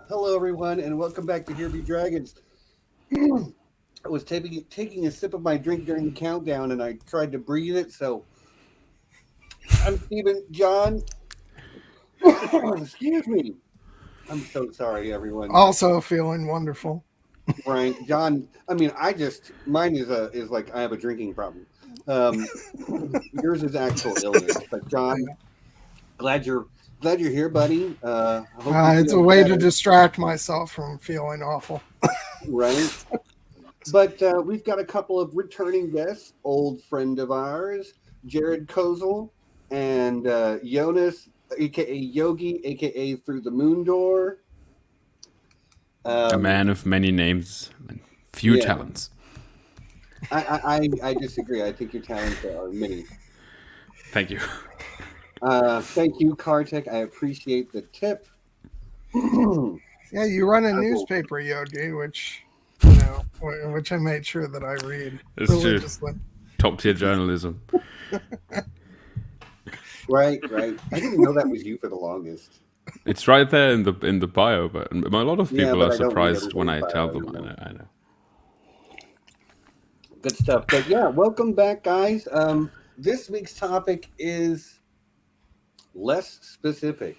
Hello, everyone, and welcome back to Here Be Dragons. I was taking a sip of my drink during the countdown, and I tried to breathe it. So I'm Stephen. John, excuse me. I'm so sorry, everyone. Also feeling wonderful. Brian, John. I mean, mine is like I have a drinking problem. Um, yours is actual illness, but John, glad you're here, buddy. I hope you're It's a feeling way to better, distract myself from feeling awful. right? But we've got a couple of returning guests, old friend of ours, Jared Kozal and Jonas, aka Yoggi, aka Through the Moon Door. A man of many names and few Yeah. talents. I disagree. I think your talents are many. Thank you. Thank you, Kartik. I appreciate the tip. Yeah, you run a newspaper, Yoggi, which which I made sure that I read That's true. religiously. Top tier journalism. Right. I didn't know that was you for the longest. It's right there in the bio, but a lot of people but are I don't read surprised when I everybody's tell bio, them. you know. I know. Good stuff. But yeah, welcome back, guys. This week's topic is less specific.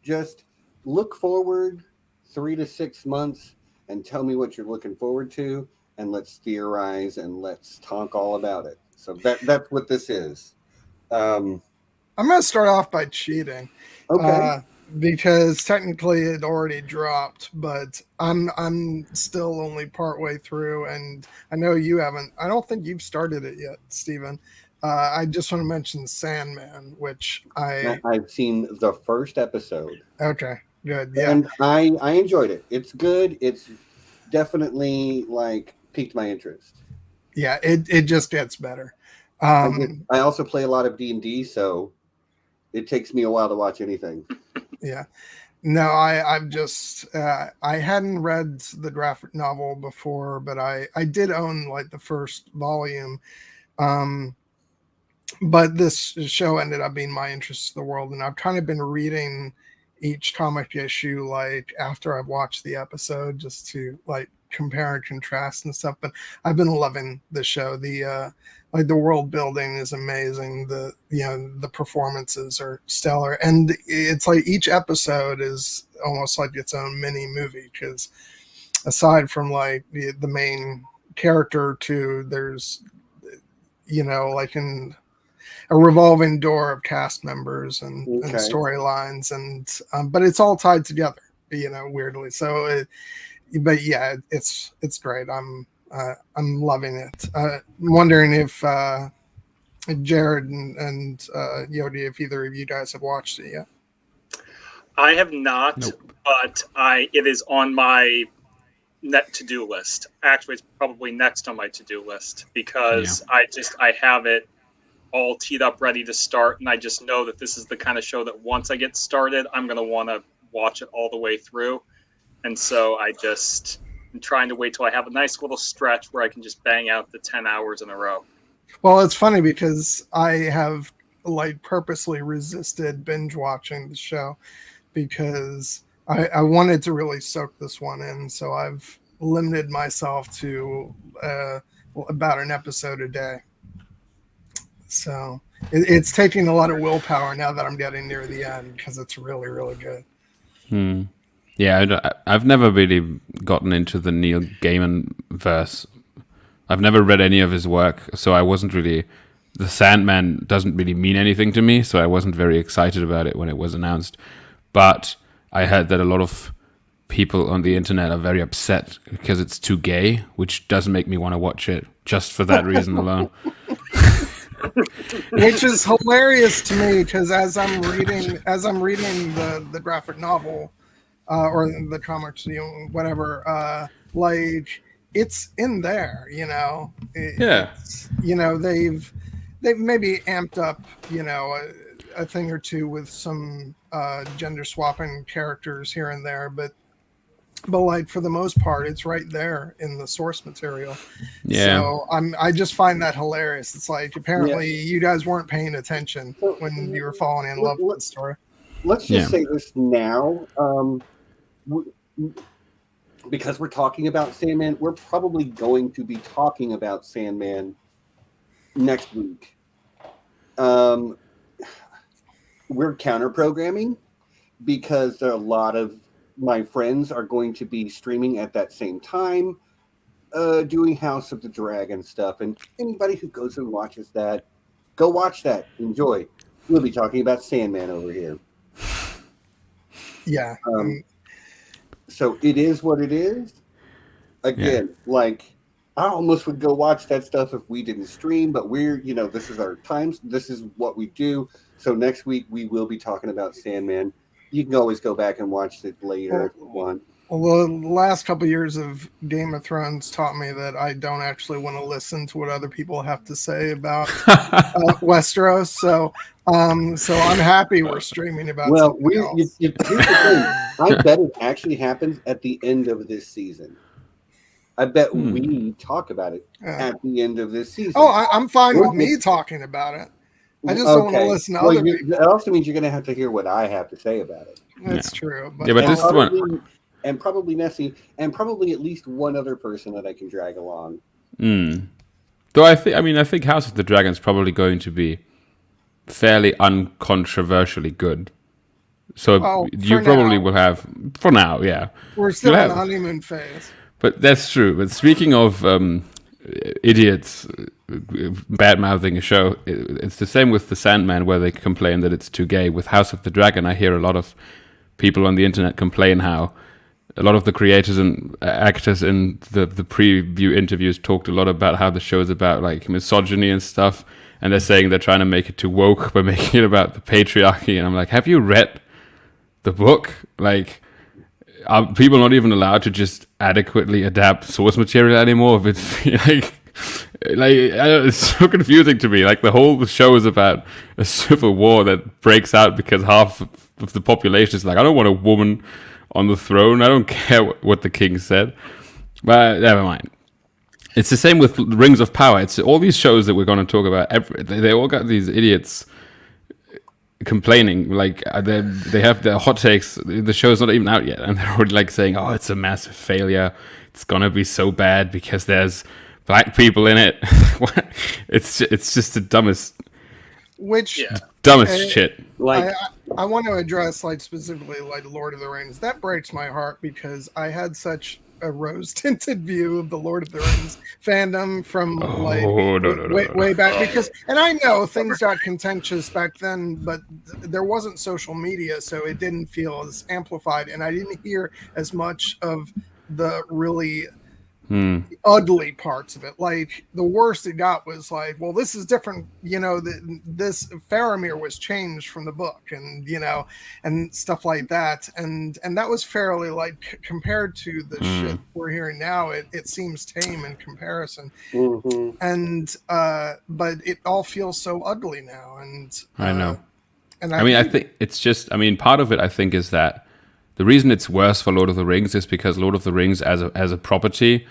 Just look forward 3 to 6 months and tell me what you're looking forward to, and let's theorize and let's talk all about it. So that's what this is. I'm going to start off by cheating. Okay. Because technically it already dropped, but I'm still only partway through, and I know you haven't. I don't think you've started it yet, Stephen. I just want to mention Sandman, which I've seen the first episode. Okay, good. Yeah. And I enjoyed it. It's good. It's definitely like piqued my interest. Yeah, it just gets better. I also play a lot of D&D, so it takes me a while to watch anything. Yeah. No, I've just I hadn't read the graphic novel before, but I did own like the first volume. But this show ended up being my interest in the world, and I've kind of been reading each comic issue like after I've watched the episode just to like compare and contrast and stuff. But I've been loving the show. The world building is amazing. The performances are stellar, and it's like each episode is almost like its own mini movie, because aside from like the main character too, there's like a revolving door of cast members and storylines, and but it's all tied together, weirdly. So but yeah, it's great. I'm loving it. I'm wondering if Jared and Yodi, if either of you guys have watched it yet. I have not, Nope. But it is on my to-do list. Actually, it's probably next on my to-do list, because I have it all teed up, ready to start, and I just know that this is the kind of show that once I get started, I'm going to want to watch it all the way through. And so I'm trying to wait till I have a nice little stretch where I can just bang out the 10 hours in a row. Well, it's funny because I have like purposely resisted binge watching the show because I wanted to really soak this one in. So I've limited myself to about an episode a day. So it's taking a lot of willpower now that I'm getting near the end, because it's really, really good. Yeah, I've never really gotten into the Neil Gaiman verse. I've never read any of his work, so I wasn't really... The Sandman doesn't really mean anything to me, so I wasn't very excited about it when it was announced. But I heard that a lot of people on the internet are very upset because it's too gay, which doesn't make me want to watch it just for that reason alone. Which is hilarious to me, because as I'm reading the graphic novel or the comics, whatever, like it's in there, they've maybe amped up, a thing or two with some gender swapping characters here and there, but like for the most part, it's right there in the source material. Yeah. So I just find that hilarious. It's like apparently you guys weren't paying attention when you were falling in love with the story. Let's just say this now. because we're talking about Sandman, we're probably going to be talking about Sandman next week. We're counter programming because a lot of my friends are going to be streaming at that same time, doing House of the Dragon stuff. And anybody who goes and watches that, go watch that. Enjoy. We'll be talking about Sandman over here. Yeah. So it is what it is. Again, like, I almost would go watch that stuff if we didn't stream, but we're, this is our times. This is what we do. So next week we will be talking about Sandman. You can always go back and watch it later if you want. Well, the last couple of years of Game of Thrones taught me that I don't actually want to listen to what other people have to say about Westeros. So I'm happy we're streaming about. Well, here's the thing. I bet it actually happens at the end of this season. I bet we talk about it at the end of this season. Oh, I'm fine with me talking about it. I just don't want to listen to other people. It also means you're going to have to hear what I have to say about it. That's true. But this one... And probably Nessie, and probably at least one other person that I can drag along. Though I think House of the Dragon is probably going to be fairly uncontroversially good. So you probably will have, for now, yeah. We're still in the honeymoon phase. But that's true. But speaking of idiots bad-mouthing a show, it's the same with The Sandman, where they complain that it's too gay. With House of the Dragon, I hear a lot of people on the internet complain how a lot of the creators and actors in the preview interviews talked a lot about how the show is about like misogyny and stuff, and they're saying they're trying to make it too woke by making it about the patriarchy. And I'm like, have you read the book? Like, are people not even allowed to just adequately adapt source material anymore? If it's it's so confusing to me. Like, the whole show is about a civil war that breaks out because half of the population is like, I don't want a woman on the throne. I don't care what the king said. But never mind. It's the same with Rings of Power. It's all these shows that we're going to talk about. They all got these idiots complaining. Like, they have their hot takes. The show's not even out yet, and they're already like saying, "Oh, it's a massive failure. It's gonna be so bad because there's black people in it." It's just the dumbest. Dumbest shit. Like, I want to address specifically Lord of the Rings. That breaks my heart because I had such a rose-tinted view of the Lord of the Rings fandom from way back. Because, and I know things got contentious back then, but there wasn't social media, so it didn't feel as amplified, and I didn't hear as much of the really ugly parts of it. Like, the worst it got was like, well, this is different, this Faramir was changed from the book, and and stuff like that, and that was fairly compared to the shit we're hearing now, it seems tame in comparison. And but it all feels so ugly now, and I know. And I think it's just, part of it I think is that the reason it's worse for Lord of the Rings is because Lord of the Rings as a property,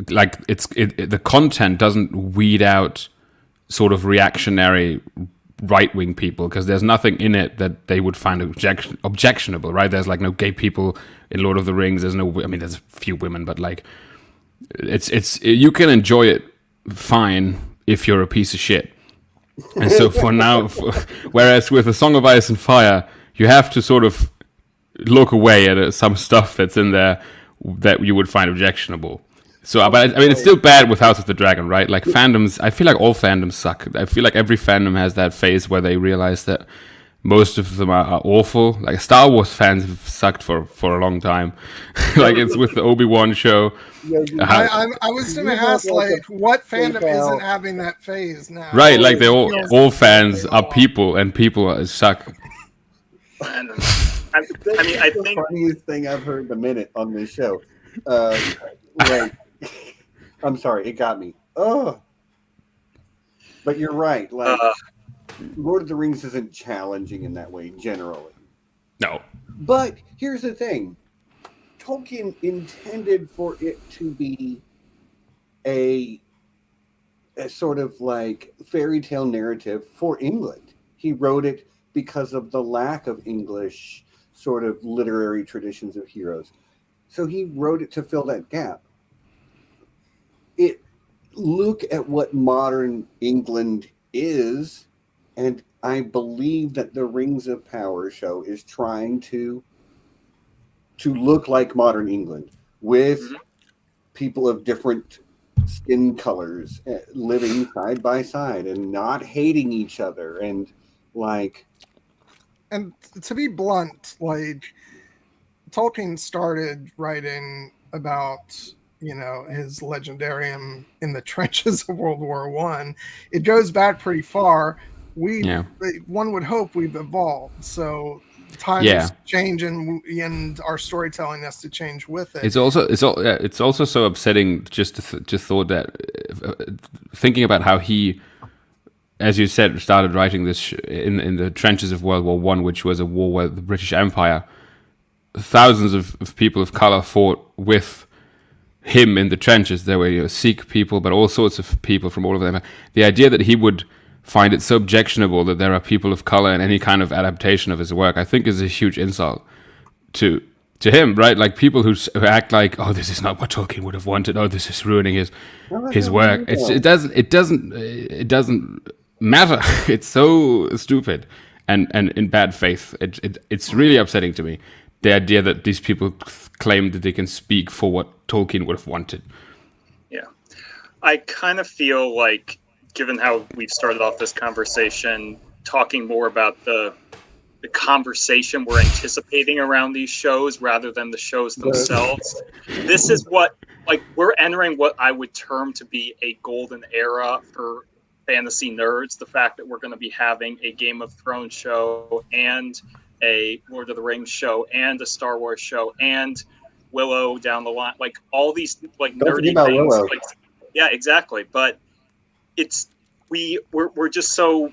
like the content doesn't weed out sort of reactionary right-wing people, because there's nothing in it that they would find objectionable, right? There's no gay people in Lord of the Rings. There's there's a few women, but it's you can enjoy it fine if you're a piece of shit. And so for now, whereas with A Song of Ice and Fire, you have to sort of look away at some stuff that's in there that you would find objectionable. So, but it's still bad with House of the Dragon, right? Like, fandoms, I feel like all fandoms suck. I feel like every fandom has that phase where they realize that most of them are awful. Like, Star Wars fans have sucked for a long time. Like, it's with the Obi-Wan show. I was going to ask, what fandom isn't having that phase now? Right, like, they're all fans are people, and people suck. I think the funniest thing I've heard in a minute on this show. I'm sorry, it got me. Oh, but you're right. Lord of the Rings isn't challenging in that way generally. No, but here's the thing: Tolkien intended for it to be a sort of fairy tale narrative for England. He wrote it because of the lack of English sort of literary traditions of heroes. So he wrote it to fill that gap. Look at what modern England is, and I believe that the Rings of Power show is trying to look like modern England with people of different skin colors living side by side and not hating each other, and to be blunt, like Tolkien started writing about his legendarium in the trenches of World War I. It goes back pretty far. One would hope we've evolved, so times change, and our storytelling has to change with it. It's also so upsetting just thought that thinking about how he, as you said, started writing this in the trenches of World War I, which was a war where the British Empire, thousands of people of color fought with him in the trenches. There were Sikh people, but all sorts of people from all over them. The idea that he would find it so objectionable that there are people of color in any kind of adaptation of his work, I think is a huge insult to him, right? Like people who act like, oh, this is not what Tolkien would have wanted. Oh, this is ruining his work. It doesn't matter. It's so stupid and in bad faith. It's really upsetting to me, the idea that these people claim that they can speak for what Tolkien would have wanted. Yeah. I kind of feel like, given how we've started off this conversation, talking more about the conversation we're anticipating around these shows rather than the shows themselves. This is what, like, we're entering what I would term to be a golden era for fantasy nerds. The fact that we're going to be having a Game of Thrones show and a Lord of the Rings show and a Star Wars show and Willow down the line, like all these like nerdy things. Like, yeah, exactly. But we're just so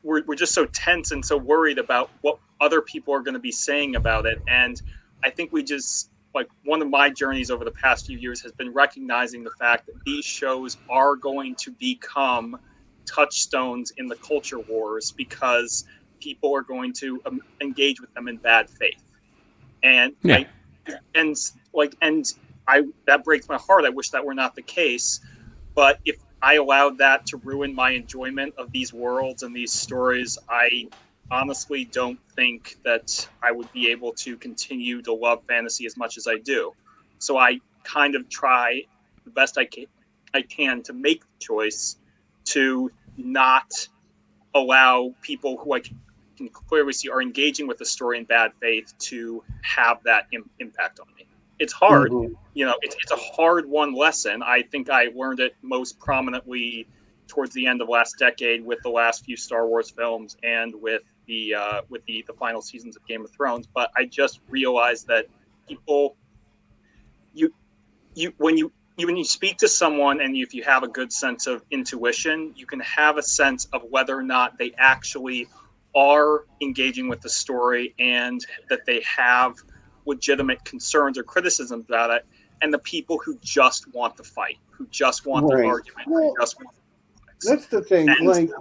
we're just so tense and so worried about what other people are going to be saying about it. And I think we just, like, one of my journeys over the past few years has been recognizing the fact that these shows are going to become touchstones in the culture wars because people are going to engage with them in bad faith. And that breaks my heart. I wish that were not the case. But if I allowed that to ruin my enjoyment of these worlds and these stories, I honestly don't think that I would be able to continue to love fantasy as much as I do. So I kind of try the best I can to make the choice to not allow people who I can clearly see are engaging with the story in bad faith to have that impact on me. It's hard. Mm-hmm. It's a hard-won lesson. I think I learned it most prominently towards the end of last decade with the last few Star Wars films and with the final seasons of Game of Thrones. But I just realized that people, when you speak to someone and if you have a good sense of intuition, you can have a sense of whether or not they actually are engaging with the story and that they have legitimate concerns or criticisms about it, and the people who just want the fight, who just want the argument, who just want the that's the thing. And,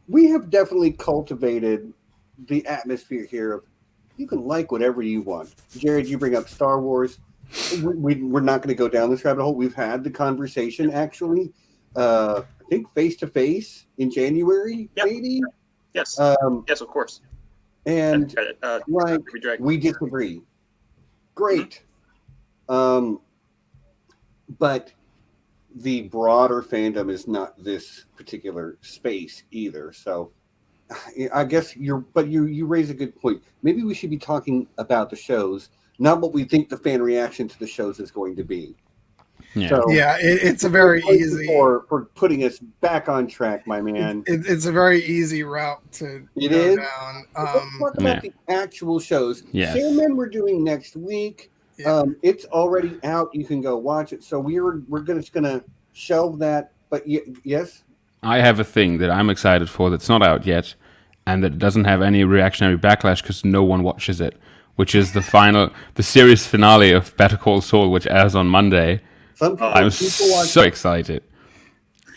we have definitely cultivated the atmosphere here of you can like whatever you want. Jared, you bring up Star Wars. We're not going to go down this rabbit hole. We've had the conversation actually. I think face to face in January, maybe. Yes. Yes, of course. And we disagree. Great. Mm-hmm. But the broader fandom is not this particular space either. So I guess you raise a good point. Maybe we should be talking about the shows, not what we think the fan reaction to the shows is going to be. Yeah, so, it's a very easy for putting us back on track, my man. It's a very easy route to go down. Let's talk about the actual shows. Yes. Sandman we're doing next week. Yeah. It's already out. You can go watch it. So we're just gonna shelve that. But yes, I have a thing that I'm excited for that's not out yet, and that doesn't have any reactionary backlash because no one watches it. Which is the series finale of Better Call Saul, which airs on Monday. I'm so excited.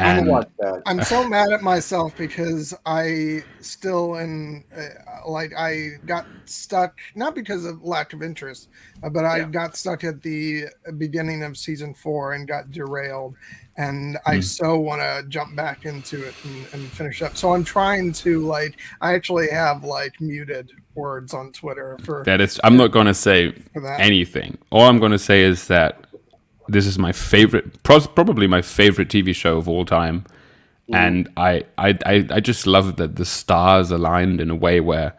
I'm gonna And watch that. I'm so mad at myself because I still I got stuck, not because of lack of interest, but I got stuck at the beginning of season 4 and got derailed. And I so want to jump back into it and finish up. So I'm trying to I actually have muted words on Twitter for that is, I'm not going to say that. anything. All I'm going to say is that this is my favorite, probably my favorite TV show of all time. And I just love that the stars aligned in a way where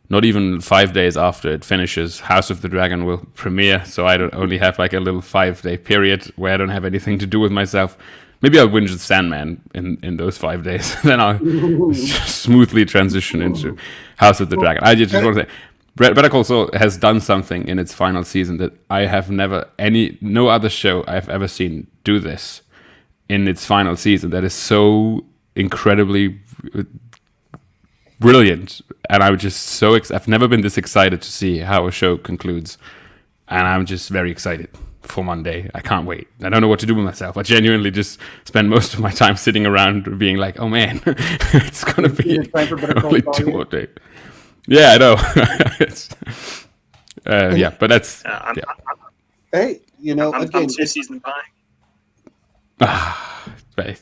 not even 5 days after it finishes, House of the Dragon will premiere. So I don't only have like a little 5-day period where I don't have anything to do with myself. Maybe I'll binge the Sandman in those 5 days. Then I'll smoothly transition into House of the Dragon. I just want to say, Better Call Saul has done something in its final season that I have no other show I've ever seen do this in its final season. That is so incredibly brilliant, and I'm just so I've never been this excited to see how a show concludes, and I'm just very excited for Monday. I can't wait. I don't know what to do with myself. I genuinely just spend most of my time sitting around being like, oh man, it's gonna be only 2 more days. Yeah, I know. Yeah, but that's Hey, I'm again, 2 seasons behind.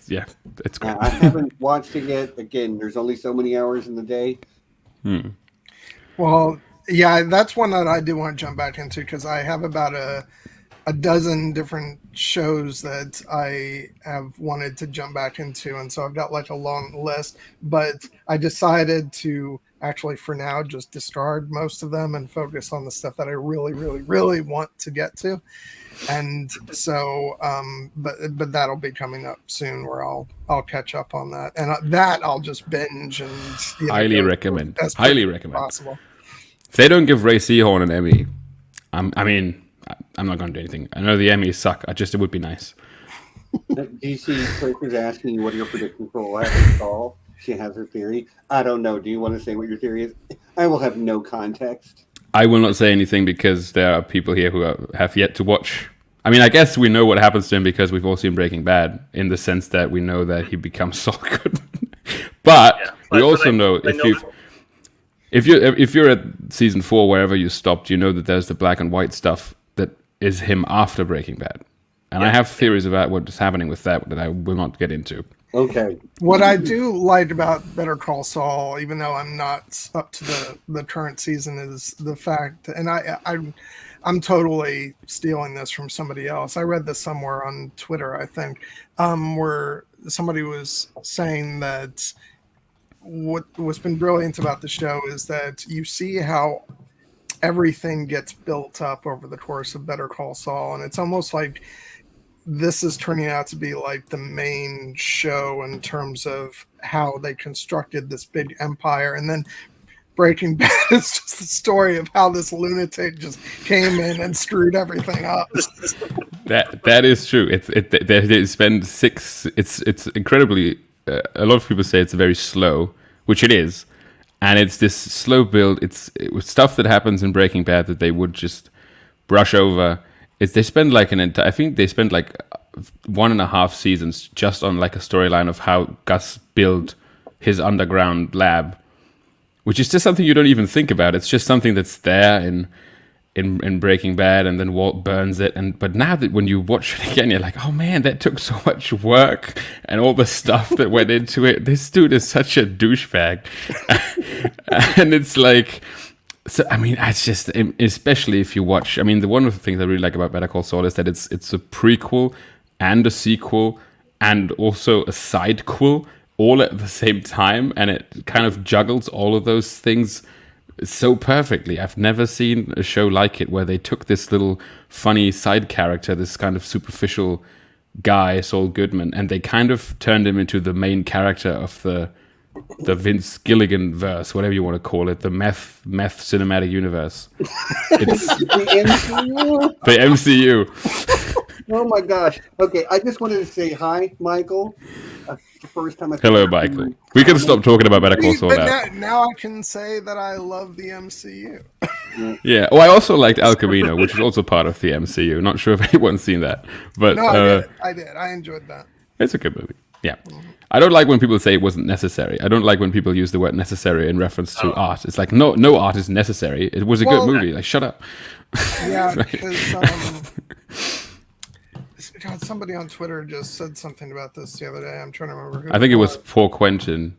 yeah, it's great. I haven't watched it yet. Again, there's only so many hours in the day. Well, yeah, that's one that I do want to jump back into because I have about a dozen different shows that I have wanted to jump back into, and so I've got a long list. But I decided to actually, for now, just discard most of them and focus on the stuff that I really, really, really want to get to. And so, but that'll be coming up soon, where I'll catch up on that, and that I'll just binge and highly recommend. Highly recommend. Possible. If they don't give Ray Seahorn an Emmy, I'm not going to do anything. I know the Emmys suck. It would be nice. DC Quaker's asking you what are your predictions for last call. She has her theory. I don't know. Do you want to say what your theory is? I will have no context. I will not say anything because there are people here who have yet to watch. I mean, I guess we know what happens to him because we've all seen Breaking Bad, in the sense that we know that he becomes Saul Goodman. but we also know if you're at season 4, wherever you stopped, you know that there's the black and white stuff that is him after Breaking Bad. And I have theories about what is happening with that I will not get into. Okay. What I do like about Better Call Saul, even though I'm not up to the current season, is the fact, and I'm totally stealing this from somebody else. I read this somewhere on Twitter, I think, where somebody was saying that what's been brilliant about the show is that you see how everything gets built up over the course of Better Call Saul, and it's almost like this is turning out to be the main show in terms of how they constructed this big empire. And then Breaking Bad is just the story of how this lunatic just came in and screwed everything up. That is true. They spend 6. It's incredibly. A lot of people say it's very slow, which it is, and it's this slow build. It's stuff that happens in Breaking Bad that they would just brush over. They spend I think they spend 1.5 seasons just on a storyline of how Gus built his underground lab, which is just something you don't even think about. It's just something that's there in Breaking Bad, and then Walt burns it. But now that when you watch it again, you're like, oh man, that took so much work and all the stuff that went into it. This dude is such a douchebag, and it's so, I mean, it's just, especially if you watch, I mean, one of the things I really like about Better Call Saul is that it's a prequel and a sequel and also a sidequel all at the same time, and it kind of juggles all of those things so perfectly. I've never seen a show like it where they took this little funny side character, this kind of superficial guy, Saul Goodman, and they kind of turned him into the main character of the Vince Gilligan verse, whatever you want to call it, the meth cinematic universe. It's the MCU. Oh my gosh. Okay, I just wanted to say hi, Michael. The first time Hello, Michael. We can stop talking about Better Call Saul now. Now I can say that I love the MCU. Yeah. Oh, I also liked El Camino, which is also part of the MCU. Not sure if anyone's seen that, but no, I did. I enjoyed that. It's a good movie. Yeah. I don't like when people say it wasn't necessary. I don't like when people use the word necessary in reference to art. It's like, no art is necessary. It was a good movie. Like, shut up. Yeah, because God, somebody on Twitter just said something about this the other day. I'm trying to remember who. I think it was poor Quentin.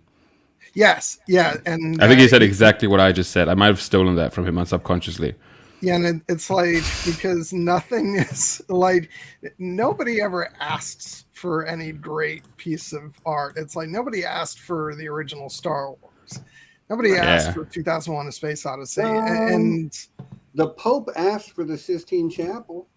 Yes, yeah, and I think he said exactly what I just said. I might have stolen that from him subconsciously. Yeah, and it's like, because nothing is like, nobody ever asks for any great piece of art. It's like nobody asked for the original Star Wars. Nobody asked for 2001: A Space Odyssey, and the Pope asked for the Sistine Chapel.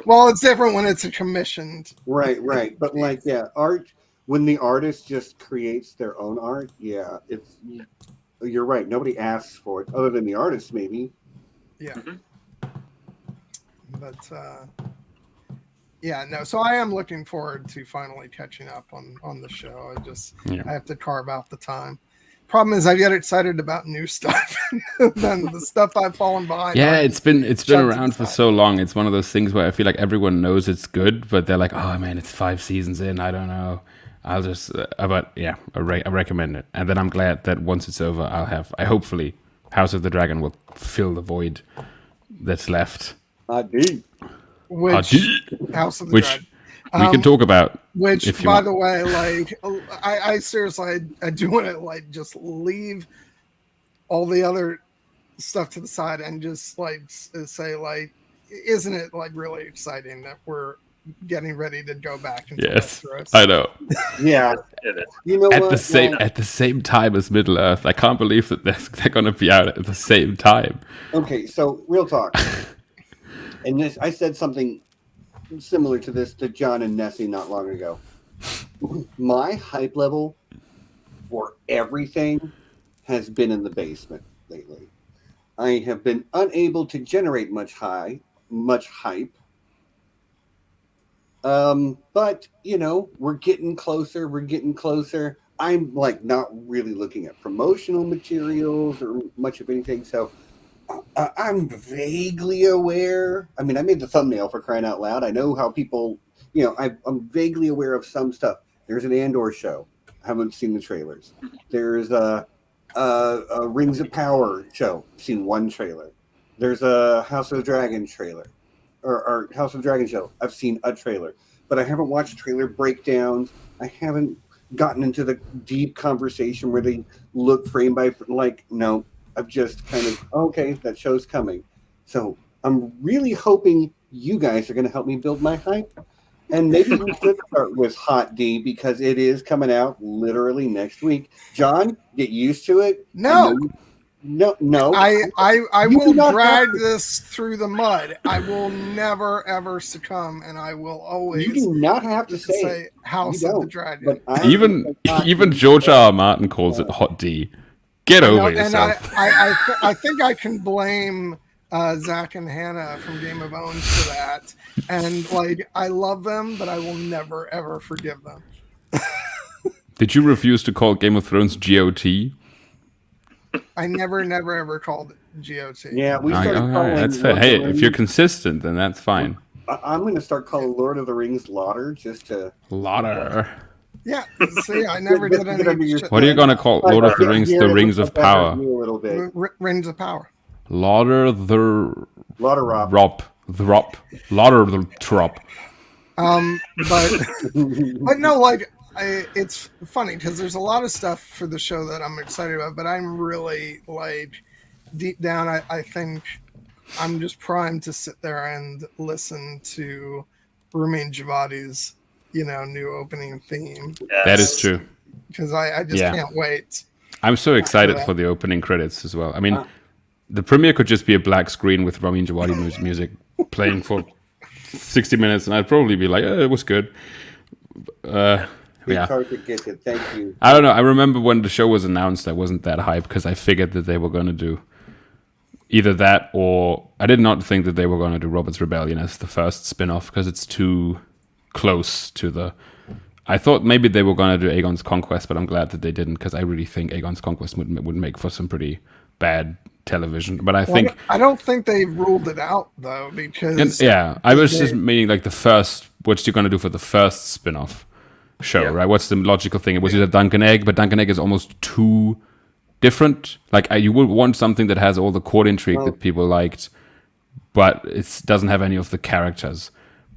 Well, it's different when it's a commissioned. Right. But like, art, when the artist just creates their own art, you're right. Nobody asks for it other than the artist, maybe. Yeah. But no. So I am looking forward to finally catching up on the show. I have to carve out the time. Problem is, I get excited about new stuff than the stuff I've fallen behind. Yeah, it's been around for so long. It's one of those things where I feel like everyone knows it's good, but they're like, "Oh man, it's 5 seasons in. I don't know. I'll just." But yeah, I recommend it. And then I'm glad that once it's over, I hopefully House of the Dragon will fill the void that's left. Which House of the Dragon. We can talk about. Which, by the way, like, I seriously, I do want to like just leave all the other stuff to the side and just like say, like, isn't it like really exciting that we're getting ready to go back into Westeros? I know. Yeah, it is. You know at the same time as Middle Earth. I can't believe that they're going to be out at the same time. Okay, so real talk. And this, I said something similar to this to John and Nessie not long ago. My hype level for everything has been in the basement lately. I have been unable to generate much hype. But we're getting closer. I'm like not really looking at promotional materials or much of anything, so I'm vaguely aware. I mean, I made the thumbnail, for crying out loud. I know how people, I'm vaguely aware of some stuff. There's an Andor show. I haven't seen the trailers. There's a Rings of Power show. I've seen one trailer. There's a House of the Dragon trailer. Or House of the Dragon show. I've seen a trailer. But I haven't watched trailer breakdowns. I haven't gotten into the deep conversation where they look frame by frame. Like, no. I've just kind of, okay, that show's coming. So I'm really hoping you guys are going to help me build my hype. And maybe we should start with Hot D because it is coming out literally next week. John, get used to it. No. I will drag this through the mud. I will never, ever succumb, and I will always. You do not have to say House of the Dragon. Even George R. R. Martin calls it Hot D. Get over yourself. And I think I can blame Zach and Hannah from Game of Owns for that. And like, I love them, but I will never ever forgive them. Did you refuse to call Game of Thrones GOT? I never ever called it GOT. Yeah, we started calling. That's fair. Hey, if you're consistent, then that's fine. I'm going to start calling Lord of the Rings Lauder just to. Lauder. Yeah, see, I never did any. What are you going to call Lord of the Rings? The Rings of Power. Rings of Power. Lauder the. Lauder Rob. Lauder the Trop. But no, like, it's funny because there's a lot of stuff for the show that I'm excited about, but I'm really like deep down. I think I'm just primed to sit there and listen to Ramin Djawadi's new opening theme. Yes. That is true. Because I just can't wait. I'm so excited for the opening credits as well. I mean, the premiere could just be a black screen with Ramin Djawadi music playing for 60 minutes, and I'd probably be like, it was good. Yeah. Thank you. I don't know. I remember when the show was announced, I wasn't that hyped because I figured that they were going to do either that or I did not think that they were going to do Robert's Rebellion as the first spin-off because it's too close to the... I thought maybe they were going to do Aegon's Conquest, but I'm glad that they didn't because I really think Aegon's Conquest would make for some pretty bad television. But I think I don't think they ruled it out though, because I was just meaning like the first. What you're gonna do for the first spin-off show, right? What's the logical thing? It was either Dunk and Egg, but Dunk and Egg is almost too different. Like you would want something that has all the court intrigue that people liked, but it doesn't have any of the characters.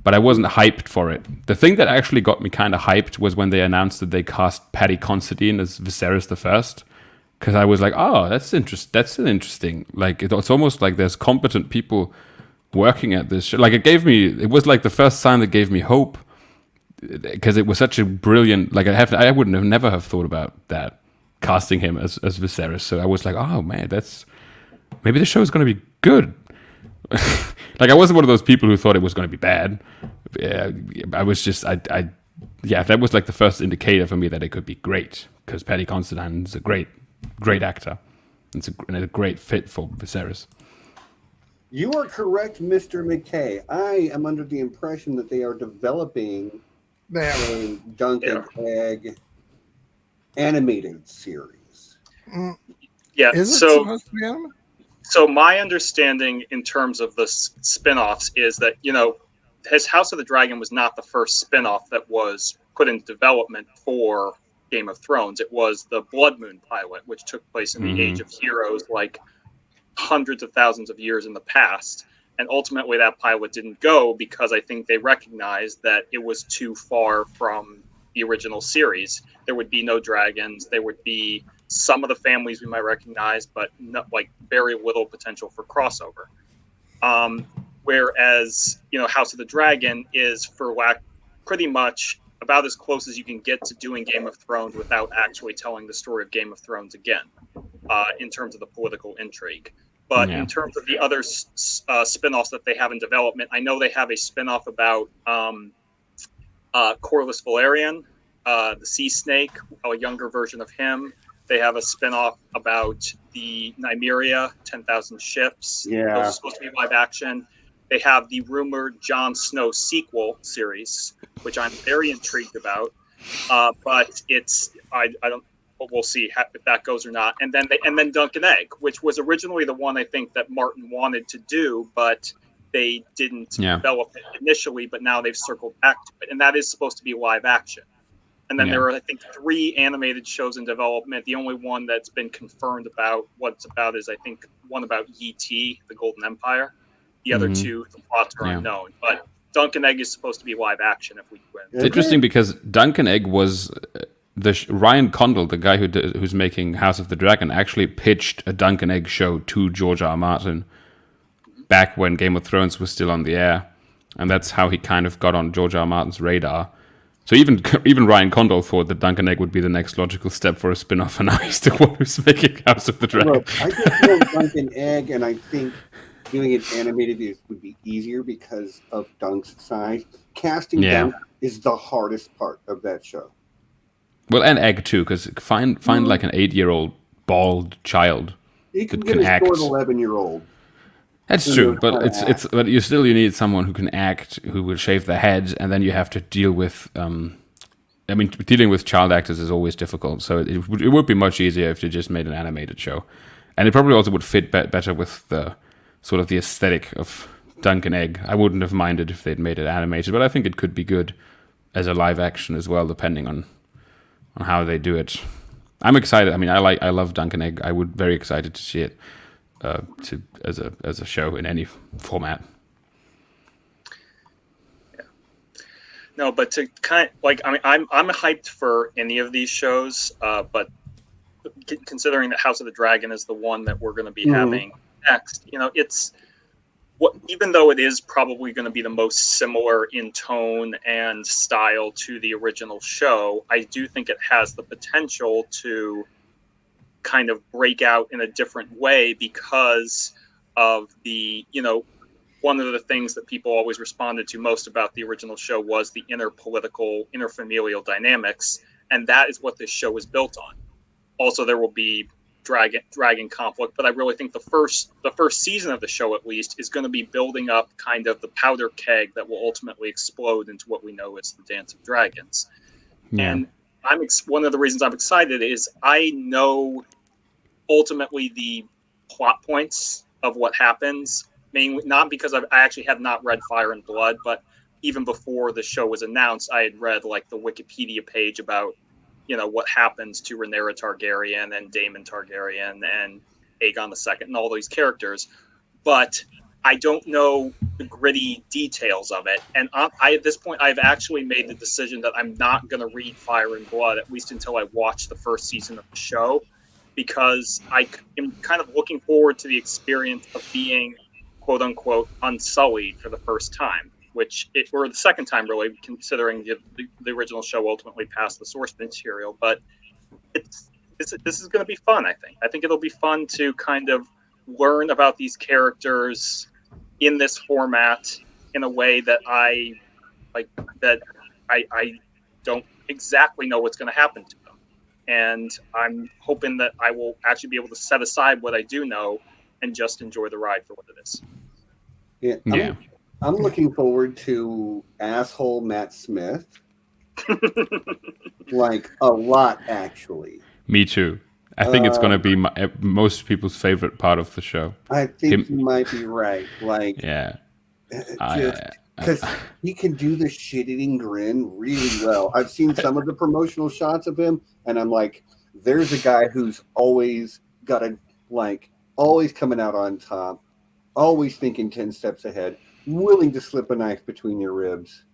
But I wasn't hyped for it. The thing that actually got me kind of hyped was when they announced that they cast Paddy Considine as Viserys the First, because I was like, oh, that's interesting. Like it's almost like there's competent people working at this show. Like it was like the first sign that gave me hope, because it was such a brilliant. Like I wouldn't have never have thought about that, casting him as Viserys. So I was like, oh man, maybe the show is going to be good. Like I wasn't one of those people who thought it was going to be bad. I was just that was like the first indicator for me that it could be great, because Paddy Considine is a great actor. It's a great fit for Viserys. You are correct, Mr. McKay. I am under the impression that they are developing a Dunk and Egg animated series. Yeah, is it supposed to be animated? So my understanding in terms of the spin-offs is that, his House of the Dragon was not the first spin-off that was put into development for Game of Thrones. It was the Blood Moon pilot, which took place in the Age of Heroes, like hundreds of thousands of years in the past. And ultimately that pilot didn't go because I think they recognized that it was too far from the original series. There would be no dragons. There would be some of the families we might recognize, but not, like, very little potential for crossover. Whereas, House of the Dragon is, pretty much about as close as you can get to doing Game of Thrones without actually telling the story of Game of Thrones again, in terms of the political intrigue. But in terms of the other spin-offs that they have in development, I know they have a spin-off about Corlys Velaryon, the sea snake, a younger version of him. They have a spin-off about the Nymeria, 10,000 Ships. Yeah. Those are supposed to be live action. They have the rumored Jon Snow sequel series, which I'm very intrigued about. But we'll see if that goes or not. And then Dunk and Egg, which was originally the one I think that Martin wanted to do, but they didn't develop it initially, but now they've circled back to it. And that is supposed to be live action. And then there are, I think, 3 animated shows in development. The only one that's been confirmed about what it's about is, I think, one about Yi-Ti, the Golden Empire. The other 2, the plots are unknown. But Dunk and Egg is supposed to be live action if we win. It's interesting because Dunk and Egg was Ryan Condal, the guy who's making House of the Dragon, actually pitched a Dunk and Egg show to George R. Martin back when Game of Thrones was still on the air, and that's how he kind of got on George R. Martin's radar. So even Ryan Condal thought that Dunk and Egg would be the next logical step for a spin-off, and now he's the one who's making House of the Dragon. Look, I just know Dunk and Egg, and I think doing it animated would be easier because of Dunk's size. Casting Dunk is the hardest part of that show. Well, and Egg too, because find like an 8-year-old bald child He can that get can a act. short 11-year-old. That's true, but but you need someone who can act, who will shave their heads, and then you have to deal with. Dealing with child actors is always difficult. So it would be much easier if they just made an animated show, and it probably also would fit better with the sort of the aesthetic of Dunk and Egg. I wouldn't have minded if they'd made it animated, but I think it could be good as a live action as well, depending on how they do it. I'm excited. I mean, I love Dunk and Egg. I would very excited to see it as a show in any format. Yeah. No, but to kind of, like, I mean, I'm hyped for any of these shows, but considering that House of the Dragon is the one that we're going to be having next, it's even though it is probably going to be the most similar in tone and style to the original show, I do think it has the potential to kind of break out in a different way because of the, one of the things that people always responded to most about the original show was the interfamilial dynamics, and that is what this show is built on. Also, there will be dragon conflict, but I really think the first season of the show, at least, is going to be building up kind of the powder keg that will ultimately explode into what we know as the Dance of Dragons. And one of the reasons I'm excited is I know ultimately the plot points of what happens. Mainly not because I actually have not read Fire and Blood, but even before the show was announced, I had read like the Wikipedia page about, what happens to Rhaenyra Targaryen and Daemon Targaryen and Aegon II and all these characters. But I don't know the gritty details of it. And I at this point, I've actually made the decision that I'm not going to read Fire and Blood, at least until I watch the first season of the show, because I am kind of looking forward to the experience of being, quote unquote, unsullied for the first time, or the second time, really, considering the original show ultimately passed the source material. But this is going to be fun, I think. I think it'll be fun to kind of learn about these characters in this format in a way that I don't exactly know what's going to happen to them. And I'm hoping that I will actually be able to set aside what I do know and just enjoy the ride for what it is. Yeah. I'm looking forward to asshole Matt Smith. Like, a lot, actually. Me too. I think it's going to be most people's favorite part of the show. I think you might be right. Like, yeah. Because he can do the shit-eating grin really well. I've seen some of the promotional shots of him, and I'm like, there's a guy who's always always coming out on top, always thinking 10 steps ahead, willing to slip a knife between your ribs.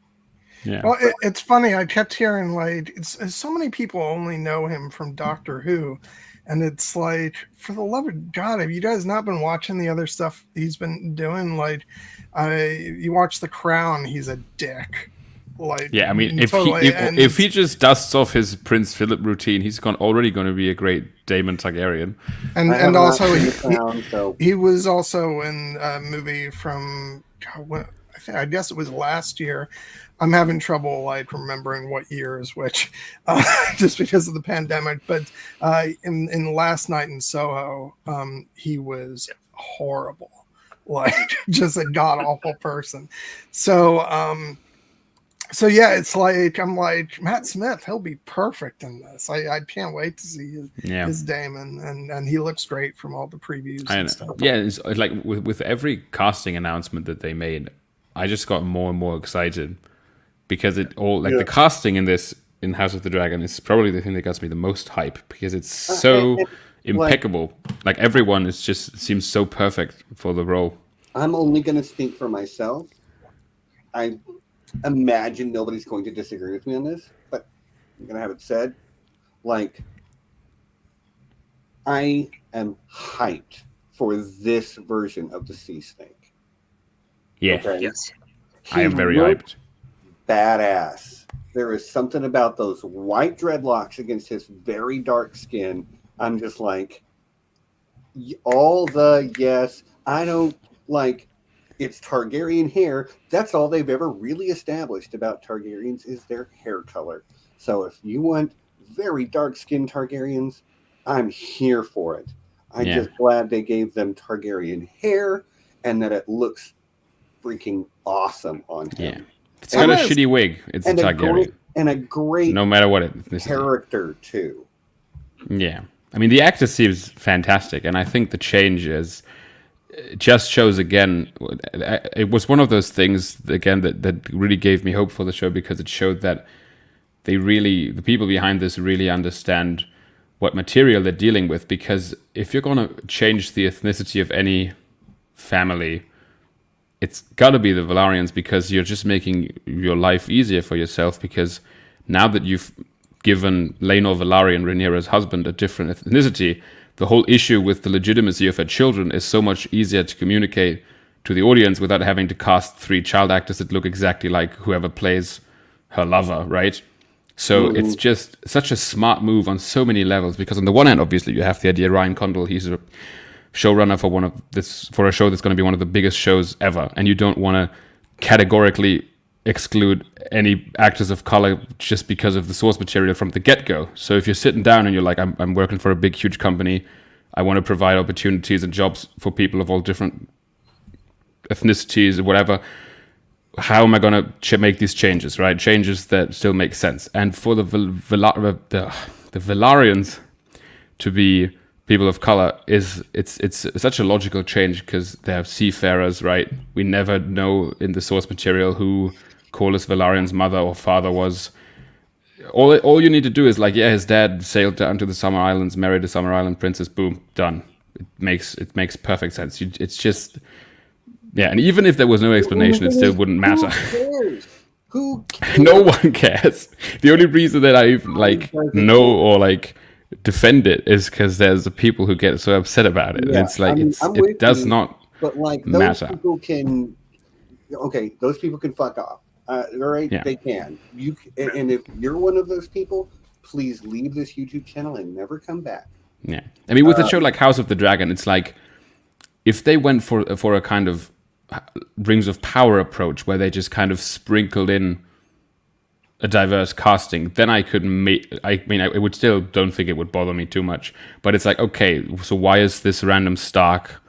Yeah. Well, it's funny. I kept hearing it's so many people only know him from Doctor Who, and it's like, for the love of God, have you guys not been watching the other stuff he's been doing? Like, you watch The Crown, he's a dick. Like, yeah, I mean, if he just dusts off his Prince Philip routine, he's I don't be a great Daemon Targaryen. And also he was also in a movie from I guess it was last year. I'm having trouble remembering what year is which, just because of the pandemic. But in Last Night in Soho, he was horrible, just a god awful person. So yeah, it's I'm like, Matt Smith, he'll be perfect in this. I can't wait to see his Daemon, and he looks great from all the previews and stuff. Yeah, it's like with every casting announcement that they made, I just got more and more excited. Because the casting in House of the Dragon is probably the thing that gets me the most hype, because it's so impeccable. Like everyone seems so perfect for the role. I'm only going to speak for myself. I imagine nobody's going to disagree with me on this, but I'm going to have it said. I am hyped for this version of the Sea Snake. Yeah. Okay? Yes. I am very hyped. Badass. There is something about those white dreadlocks against his very dark skin. I'm just like, I don't it's Targaryen hair. That's all they've ever really established about Targaryens is their hair color. So if you want very dark skinned Targaryens, I'm here for it. I'm just glad they gave them Targaryen hair and that it looks freaking awesome on him. Yeah. It's got a shitty wig. It's a Targaryen. And a great no matter what character, too. Yeah. I mean, the actor seems fantastic, and I think the change just shows again, it was one of those things, again, that really gave me hope for the show, because it showed that the people behind this really understand what material they're dealing with, because if you're going to change the ethnicity of any family, it's got to be the Velaryons, because you're just making your life easier for yourself, because now that you've given Laenor Velaryon, Rhaenyra's husband, a different ethnicity, the whole issue with the legitimacy of her children is so much easier to communicate to the audience without having to cast 3 child actors that look exactly like whoever plays her lover, right? So it's just such a smart move on so many levels, because on the one hand, obviously, you have the idea Ryan Condal, he's a showrunner for a show that's going to be one of the biggest shows ever, and you don't want to categorically exclude any actors of color just because of the source material from the get-go. So if you're sitting down and you're like, I'm working for a big, huge company, I want to provide opportunities and jobs for people of all different ethnicities or whatever, how am I going to make these changes, right? Changes that still make sense. And for the Velaryons to be people of color is it's such a logical change because they're seafarers, right? We never know in the source material who Corlys Velarion's mother or father was. All you need to do is like, his dad sailed down to the Summer Islands, married a Summer Island princess, boom, done. It makes perfect sense. It's just, and even if there was no explanation, it still wouldn't matter. Who cares? No one cares. The only reason that I know or defend it is because there's the people who get so upset about it. Yeah, and it's like it does not but like those matter. People can, those people can fuck off. All right, they can. And if you're one of those people, please leave this YouTube channel and never come back. Yeah, I mean, with a show like House of the Dragon, it's like if they went for a kind of Rings of Power approach where they just kind of sprinkled in a diverse casting, then I could I would still don't think it would bother me too much. But it's like, okay, so why is this random Stark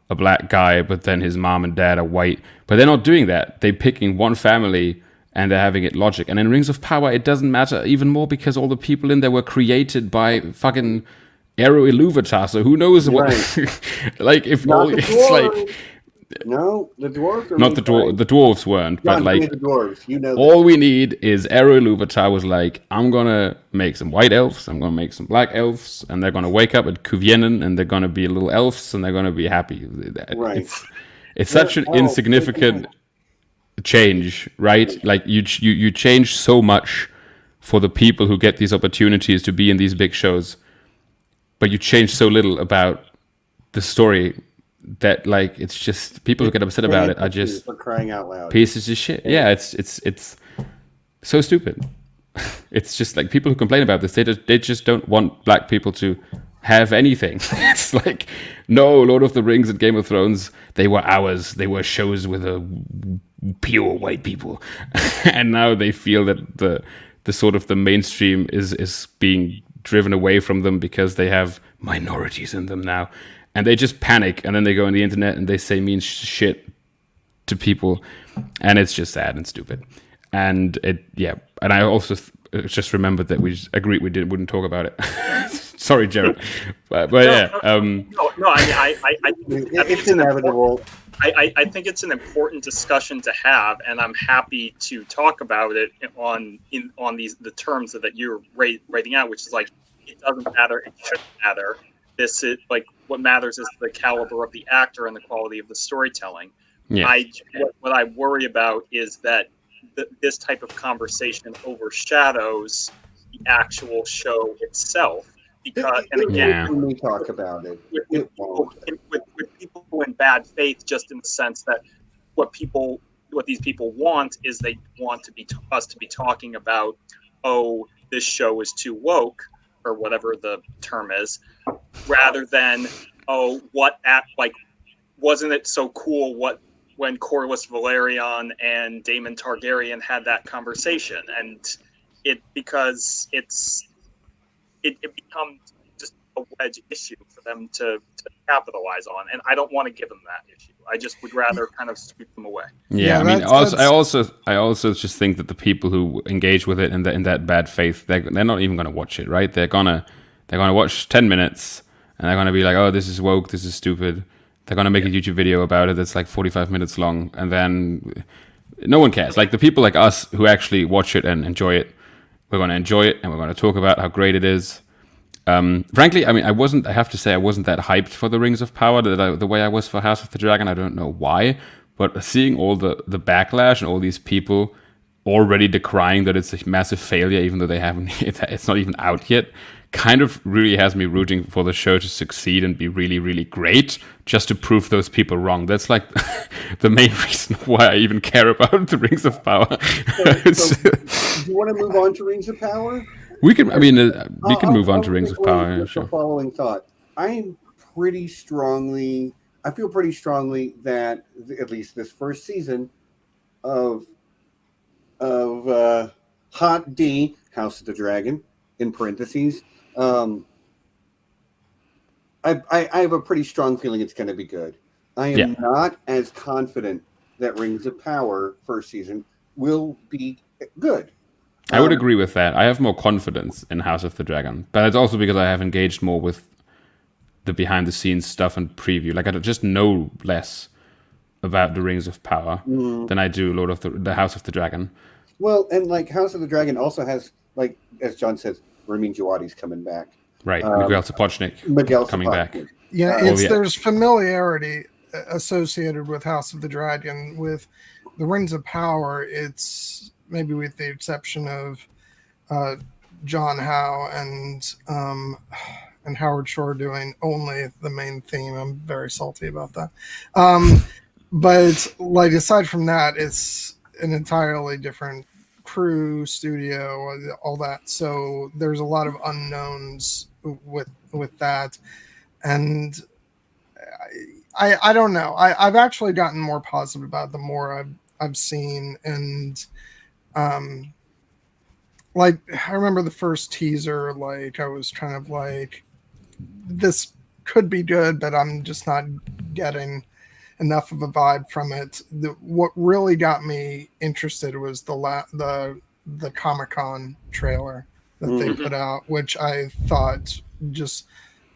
a black guy, but then his mom and dad are white? But they're not doing that. They're picking one family and they're having it logic. And in Rings of Power, it doesn't matter even more because all the people in there were created by fucking Arrow Iluvatar. So who knows what? Like if Not all the it's dwarves. like. No, the dwarves are Not the dwarves weren't, but the dwarves, all we need is Arrow Iluvatar was like, I'm gonna make some white elves, I'm gonna make some black elves, and they're gonna wake up at Kuvienin and they're gonna be little elves and they're gonna be happy. Right. It's such an insignificant change, right? Like you change so much for the people who get these opportunities to be in these big shows, but you change so little about the story. That it's just people who get upset about it are just for crying out loud pieces of shit. Yeah, it's so stupid. It's just like people who complain about this, they just don't want black people to have anything. It's like, no, Lord of the Rings and Game of Thrones, they were ours. They were shows with a pure white people, and now they feel that the sort of the mainstream is being driven away from them because they have minorities in them now. And they just panic, and then they go on the internet and they say mean shit to people, and it's just sad and stupid. And and I also just remembered that we just agreed we wouldn't talk about it. Sorry, Jared, but yeah. I mean, it's inevitable. I think it's an important discussion to have, and I'm happy to talk about it on the terms that you're writing out, which is like, it doesn't matter, it shouldn't matter. This is like, what matters is the caliber of the actor and the quality of the storytelling. Yeah. What I worry about is that this type of conversation overshadows the actual show itself. Because, and again, when we talk about it, with people in bad faith, just in the sense that what these people want is they want us to be talking about, oh, this show is too woke, or whatever the term is, rather than, oh, wasn't it so cool when Corlys Velaryon and Daemon Targaryen had that conversation, and it becomes just a wedge issue for them to capitalize on, and I don't want to give them that issue. I just would rather kind of sweep them away. Yeah, I mean, I also just think that the people who engage with it in that bad faith, they're not even going to watch it, right? They're gonna watch 10 minutes and they're gonna be like, oh, this is woke, this is stupid. They're gonna make a YouTube video about it that's like 45 minutes long, and then no one cares. Like the people like us who actually watch it and enjoy it, we're gonna enjoy it and we're gonna talk about how great it is. Frankly, I mean, I have to say I wasn't that hyped for the Rings of Power the way I was for House of the Dragon. I don't know why, but seeing all the backlash and all these people already decrying that it's a massive failure, even though it's not even out yet, kind of really has me rooting for the show to succeed and be really, really great, just to prove those people wrong. That's like the main reason why I even care about the Rings of Power. So do you want to move on to Rings of Power? We can move on to Rings of Power. Yeah, sure. The following thought: I feel pretty strongly that at least this first season of Hot D, House of the Dragon, in parentheses, I have a pretty strong feeling it's going to be good. I am not as confident that Rings of Power first season will be good. I would agree with that. I have more confidence in House of the Dragon, but it's also because I have engaged more with the behind the scenes stuff and preview. Like I just know less about the Rings of Power than I do Lord of the House of the Dragon. Well, and like House of the Dragon also has, like as John says, Ramin Djawadi's coming back. Right, Miguel Sapochnik coming back. Yeah, there's familiarity associated with House of the Dragon. With the Rings of Power, it's maybe with the exception of John Howe and Howard Shore doing only the main theme. I'm very salty about that. But like aside from that, it's an entirely different crew, studio, all that. So there's a lot of unknowns with that, and I don't know. I've actually gotten more positive about it the more I've seen, and like I remember the first teaser, like I was kind of like, this could be good, but I'm just not getting enough of a vibe from it. What really got me interested was the Comic-Con trailer that they put out, which I thought just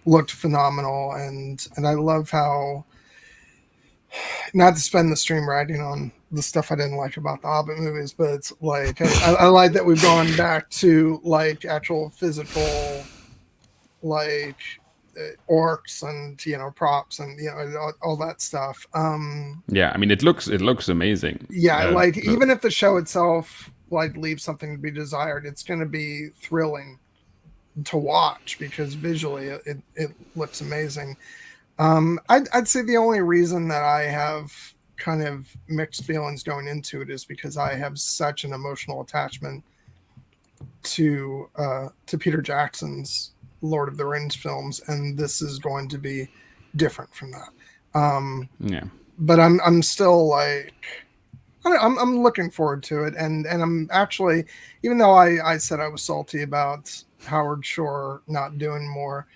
looked phenomenal, and I love how, not to spend the stream writing on the stuff I didn't like about the Hobbit movies, but it's like I like that we've gone back to like actual physical, like orcs and props and all that stuff. Yeah, I mean it looks amazing. Yeah, like even if the show itself like leaves something to be desired, it's going to be thrilling to watch because visually it looks amazing. I'd say the only reason that I have kind of mixed feelings going into it is because I have such an emotional attachment to Peter Jackson's Lord of the Rings films, and this is going to be different from that. Yeah, but I'm still like, I'm looking forward to it, and I'm actually, even though I said I was salty about Howard Shore not doing more,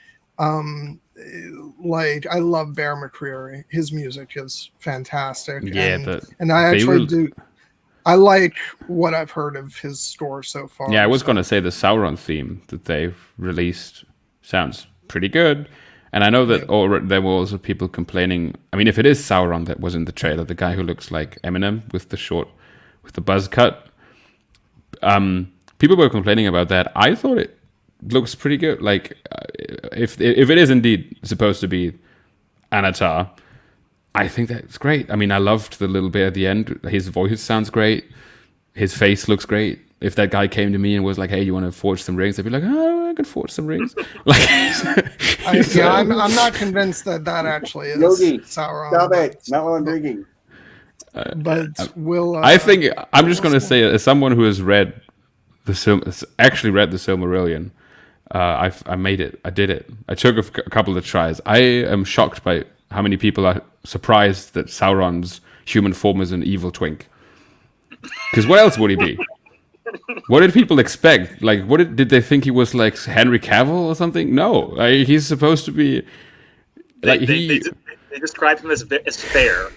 like I love Bear McCreary. His music is fantastic. Yeah, and I actually do. I like what I've heard of his score so far. Yeah, I was going to say the Sauron theme that they've released sounds pretty good. And I know that there were also people complaining. I mean, if it is Sauron that was in the trailer, the guy who looks like Eminem with the buzz cut, people were complaining about that. I thought it looks pretty good. Like, if it is indeed supposed to be Anatar, I think that's great. I mean, I loved the little bit at the end. His voice sounds great. His face looks great. If that guy came to me and was like, "Hey, you want to forge some rings?" I'd be like, "Oh, I could forge some rings." Like, I'm not convinced that actually is Yoggi, Sauron. stop it! Not while I'm drinking. But will I think I'm just going to say, as someone who has read the Silmarillion, I made it. I did it. I took a couple of tries. I am shocked by how many people are surprised that Sauron's human form is an evil twink. Because what else would he be? What did people expect? Like, did they think he was like Henry Cavill or something? No, he's supposed to be. Like, they described him as fair.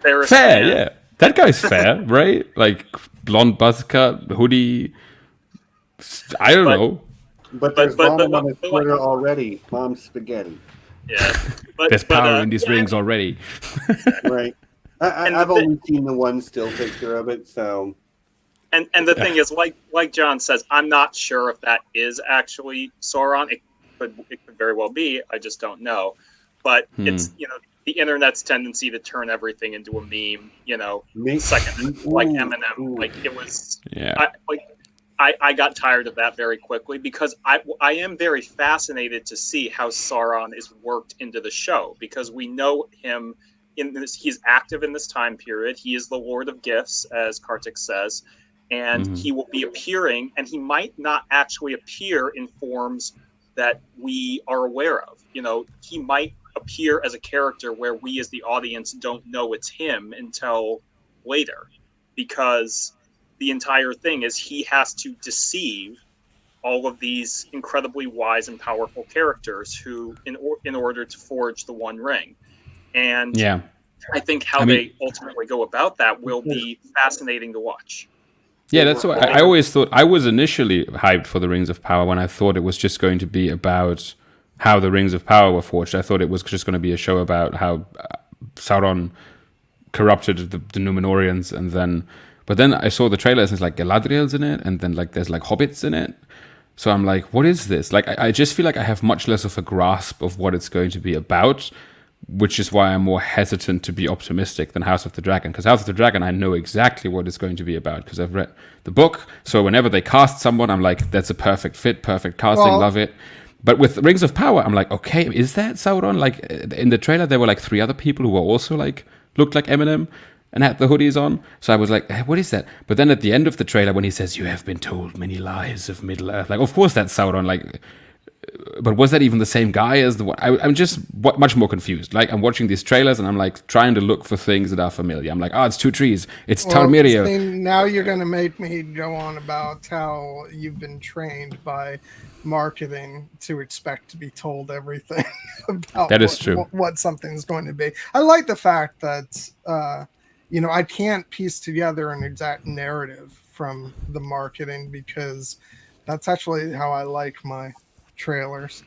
Fair, yeah. That guy's fair, right? Like blonde buzz cut, hoodie. I don't know. But there's ramen on his Twitter already. Mom's spaghetti. Yeah, there's power in these rings already. Right. I've only seen the one still picture of it, so. And the thing is, like John says, I'm not sure if that is actually Sauron. It could very well be. I just don't know. But it's the internet's tendency to turn everything into a meme. Second, like Eminem, like it was. Yeah. I got tired of that very quickly because I am very fascinated to see how Sauron is worked into the show because we know him in this. He's active in this time period. He is the Lord of Gifts, as Kartik says. And he will be appearing, and he might not actually appear in forms that we are aware of. He might appear as a character where we as the audience don't know it's him until later, because the entire thing is he has to deceive all of these incredibly wise and powerful characters who, in order to forge the One Ring. And I think they ultimately go about that will be fascinating to watch. Yeah, that's what I always thought. I was initially hyped for the Rings of Power when I thought it was just going to be about how the Rings of Power were forged. I thought it was just going to be a show about how Sauron corrupted the Numenorians, but then I saw the trailers and it's like Galadriel's in it, and then like there's like hobbits in it. So I'm like, what is this? Like, I just feel like I have much less of a grasp of what it's going to be about, which is why I'm more hesitant to be optimistic than House of the Dragon. Because House of the Dragon, I know exactly what it's going to be about because I've read the book. So whenever they cast someone, I'm like, that's a perfect fit, perfect casting, love it. But with Rings of Power, I'm like, okay, is that Sauron? Like in the trailer, there were like 3 other people who were also like looked like Eminem and had the hoodies on. So I was like, hey, what is that? But then at the end of the trailer, when he says, "You have been told many lies of Middle Earth," like, of course that's Sauron. Like, but was that even the same guy as the one? I'm just much more confused. Like, I'm watching these trailers and I'm like trying to look for things that are familiar. I'm like, oh, it's 2 trees. It's Tarmirio. See, now you're going to make me go on about how you've been trained by marketing to expect to be told everything about that is true. What something's going to be. I like the fact that, I can't piece together an exact narrative from the marketing because that's actually how I like my trailers.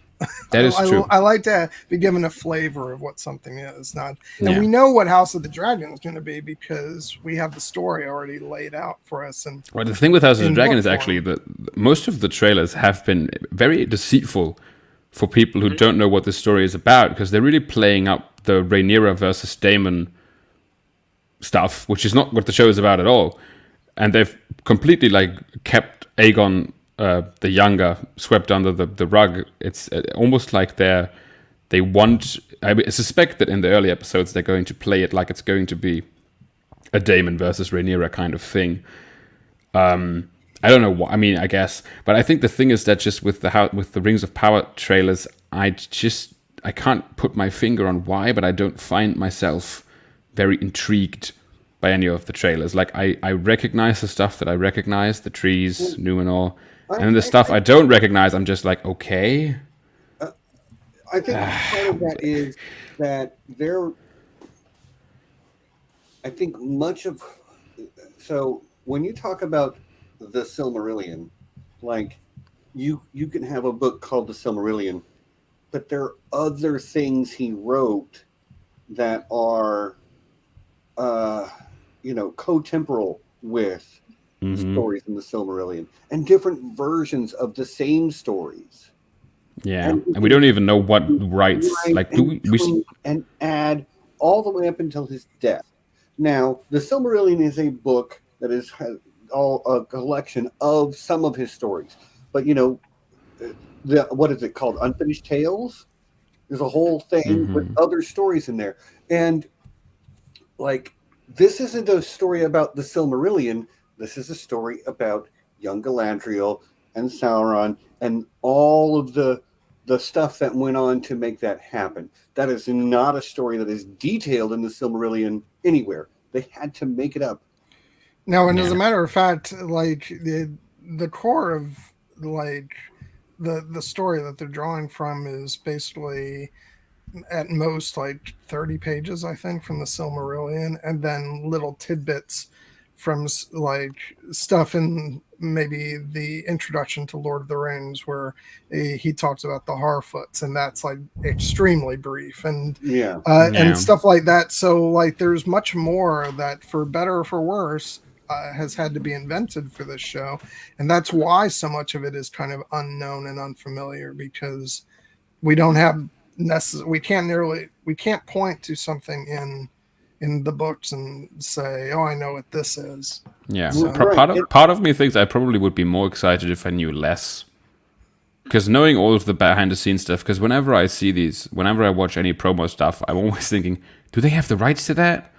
That is true. I like to be given a flavor of what something is. And we know what House of the Dragon is going to be because we have the story already laid out for us. And well, the thing with House of the Dragon is actually that most of the trailers have been very deceitful for people who don't know what the story is about, because they're really playing up the Rhaenyra versus Daemon stuff, which is not what the show is about at all. And they've completely kept Aegon the younger swept under the rug. It's almost like they want. I suspect that in the early episodes they're going to play it like it's going to be a Daemon versus Rhaenyra kind of thing. I don't know what. I mean, I guess, but I think the thing is that just with the Rings of Power trailers, I can't put my finger on why, but I don't find myself very intrigued by any of the trailers. Like I recognize the stuff that I recognize, the trees, Numenor. And the stuff I don't recognize, I'm just like, okay. I think part of that is that I think much of... So when you talk about the Silmarillion, like, you can have a book called The Silmarillion, but there are other things he wrote that are, co-temporal with stories in the Silmarillion, and different versions of the same stories. Yeah, and we don't even know what rights. Like, do we and add all the way up until his death. Now, the Silmarillion is a book that is all a collection of some of his stories, but what is it called? Unfinished Tales. There's a whole thing with other stories in there, and this isn't a story about the Silmarillion. This is a story about young Galadriel and Sauron and all of the stuff that went on to make that happen. That is not a story that is detailed in the Silmarillion anywhere. They had to make it up. Now, and as a matter of fact, the core of the story that they're drawing from is basically at most 30 pages, I think, from the Silmarillion, and then little tidbits from stuff in maybe the introduction to Lord of the Rings, where he talks about the Harfoots, and that's extremely brief, and and stuff like that. So there's much more that, for better or for worse, has had to be invented for this show, and that's why so much of it is kind of unknown and unfamiliar, because we don't have we can't point to something in the books and say, oh, I know what this is. Yeah. So, part of me thinks I probably would be more excited if I knew less. Because knowing all of the behind the scenes stuff, because whenever I watch any promo stuff, I'm always thinking, do they have the rights to that?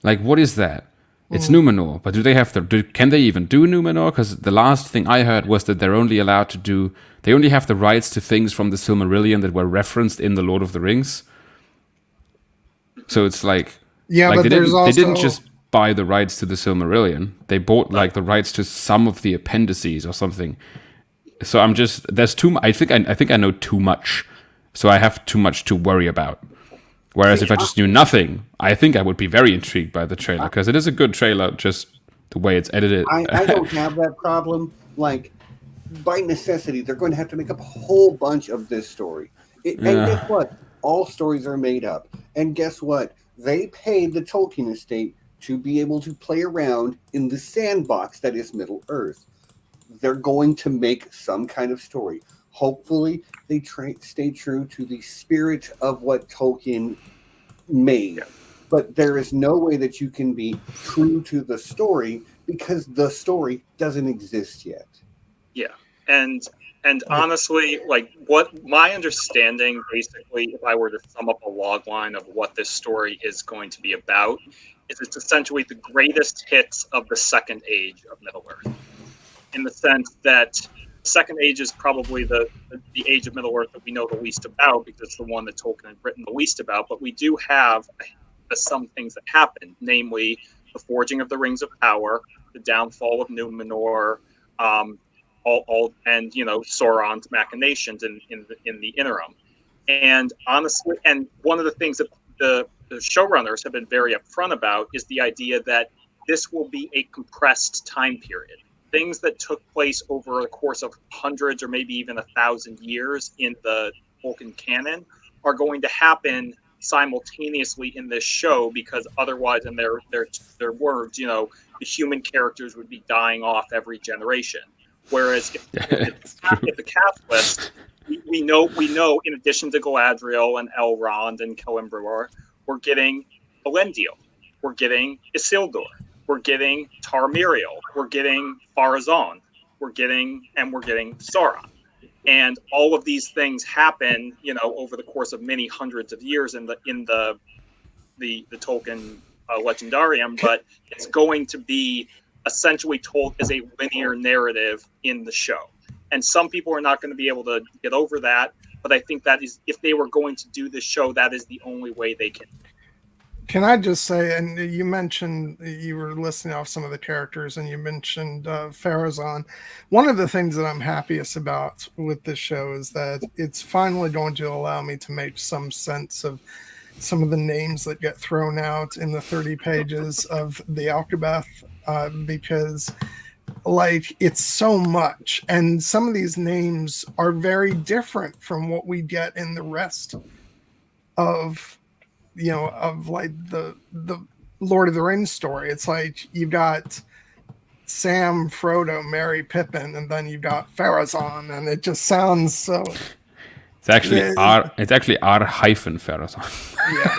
Like, what is that? It's Numenor, but do they have can they even do Numenor? Because the last thing I heard was that they're only allowed to they only have the rights to things from the Silmarillion that were referenced in the Lord of the Rings. So it's but they didn't just buy the rights to the Silmarillion. They bought the rights to some of the appendices or something. So there's too much. I think I know too much, so I have too much to worry about. Whereas if I just knew nothing, I think I would be very intrigued by the trailer, because it is a good trailer, just the way it's edited. I don't have that problem. By necessity, they're going to have to make up a whole bunch of this story. And guess what? All stories are made up. And guess what? They paid the Tolkien estate to be able to play around in the sandbox that is Middle Earth. They're going to make some kind of story. Hopefully, they stay true to the spirit of what Tolkien made. Yeah. But there is no way that you can be true to the story because the story doesn't exist yet. Yeah, and honestly, like what my understanding, basically, if I were to sum up a log line of what this story is going to be about, is it's essentially the greatest hits of the Second Age of Middle Earth, in the sense that Second Age is probably the age of Middle Earth that we know the least about because it's the one that Tolkien had written the least about. But we do have some things that happened, namely the forging of the Rings of Power, the downfall of Numenor, all and Sauron's machinations in the interim. And honestly, and one of the things that the showrunners have been very upfront about is the idea that this will be a compressed time period. Things that took place over the course of hundreds or maybe even 1,000 years in the Tolkien canon are going to happen simultaneously in this show, because otherwise, in their words, the human characters would be dying off every generation. Whereas if the cast list, we know in addition to Galadriel and Elrond and Celebrimbor, we're getting Elendil, we're getting Isildur, we're getting Tarmiriel, we're getting Farazan, we're getting Sauron. And all of these things happen, over the course of many hundreds of years in the Tolkien legendarium, but it's going to be essentially told as a linear narrative in the show. And some people are not going to be able to get over that, but I think that is, if they were going to do this show, that is the only way they can. Can I just say, and you mentioned you were listing off some of the characters, and you mentioned Farazan. One of the things that I'm happiest about with this show is that it's finally going to allow me to make some sense of some of the names that get thrown out in the 30 pages of the Alcabeth, because it's so much, and some of these names are very different from what we get in the rest of the Lord of the Rings story. It's like you've got Sam, Frodo, Merry, Pippin, and then you've got Farazan, and it just sounds so. It's actually R-Farazan. Yeah.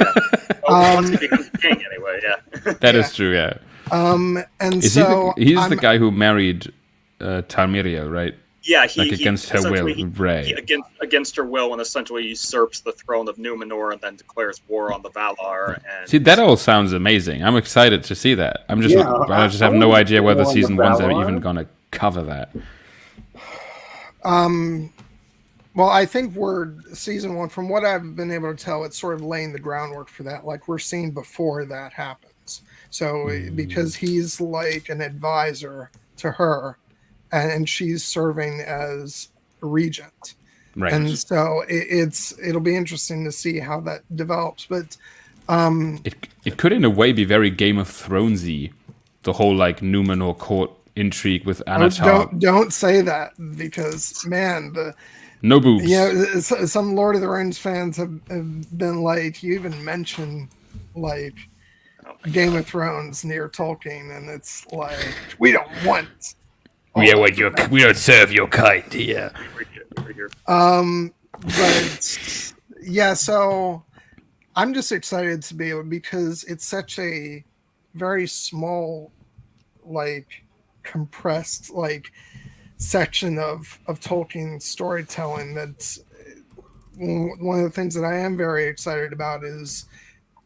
Once he becomes king, anyway. Yeah. That is true. Yeah. And is so he's the guy who married Tarmiriel, right? Yeah, against her will, Ray. Against her will, and essentially usurps the throne of Numenor, and then declares war on the Valar. And see, that all sounds amazing. I'm excited to see that. I just have no idea whether season one's even going to cover that. Well, I think season one, from what I've been able to tell, it's sort of laying the groundwork for that. Like we're seeing before that happens. So because he's like an advisor to her, and she's serving as a regent. Right. And so it'll be interesting to see how that develops. But it could in a way be very Game of Thronesy, the whole Numenor court intrigue with Anatar. Don't say that, because man, no boobs. Yeah, some Lord of the Rings fans have been you even mentioned Game of Thrones near Tolkien, and it's we don't want. We don't serve your kind here. But yeah, so I'm just excited to be able, because it's such a very small, compressed, section of Tolkien storytelling. That's one of the things that I am very excited about. Is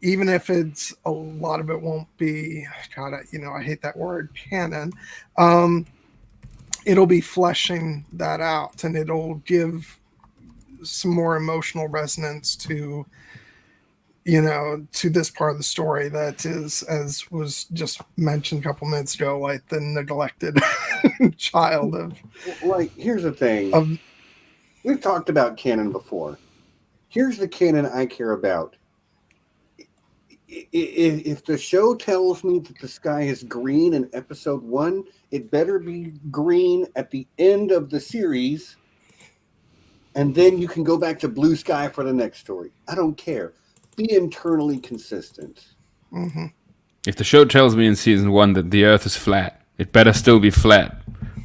even if it's a lot of it won't be, God, I hate that word, canon. It'll be fleshing that out, and it'll give some more emotional resonance to this part of the story that is, as was just mentioned a couple minutes ago, the neglected child of. Here's the thing. We've talked about canon before. Here's the canon I care about. If the show tells me that the sky is green in episode 1, it better be green at the end of the series and then you can go back to blue sky for the next story. I don't care. Be internally consistent. Mm-hmm. If the show tells me in season 1 that the Earth is flat, it better still be flat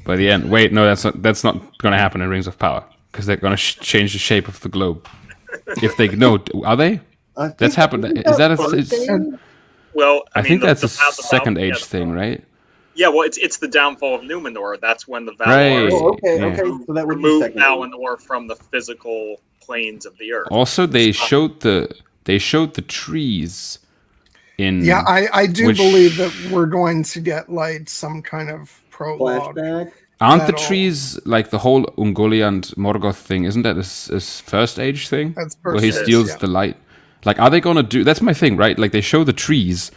by the end. Wait, no, that's not going to happen in Rings of Power because they're going to change the shape of the globe. If they are they? That's happened. Is that a? Well, I think that's a second age thing, right? Yeah, well, it's the downfall of Numenor. That's when the Valar Right. Oh, okay, Yeah. okay. So that would be remove second. Valinor from the physical planes of the Earth. Also, they showed the trees. Yeah, I do believe that we're going to get like some kind of prologue. Flashback. Aren't the trees like the whole Ungoliant and Morgoth thing? Isn't that his first age thing? That's where he first age, steals yeah. the light. Like, are they gonna do? That's my thing, right? Like, they show the trees,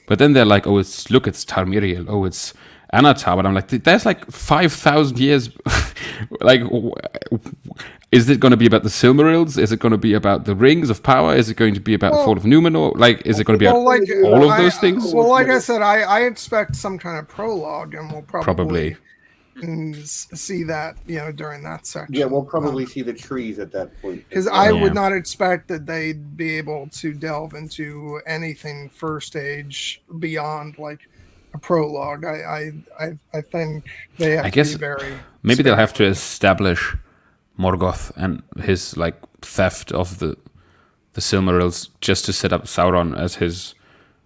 but then they're like, oh, it's Tarmiriel. Oh, it's Anatar. But I'm like, there's like 5,000 years. Like, is it going to be about the Silmarils? Is it going to be about the Rings of Power? Is it going to be about the Fall of Numenor? Like, is it going to be about all of those things? Well, like I said, I expect some kind of prologue, and we'll probably see that, during that section. Yeah, we'll probably see the trees at that point. Because I would not expect that they'd be able to delve into anything first age beyond like a prologue. I think they have to be very. Maybe they'll have to establish Morgoth and his like theft of the Silmarils just to set up Sauron as his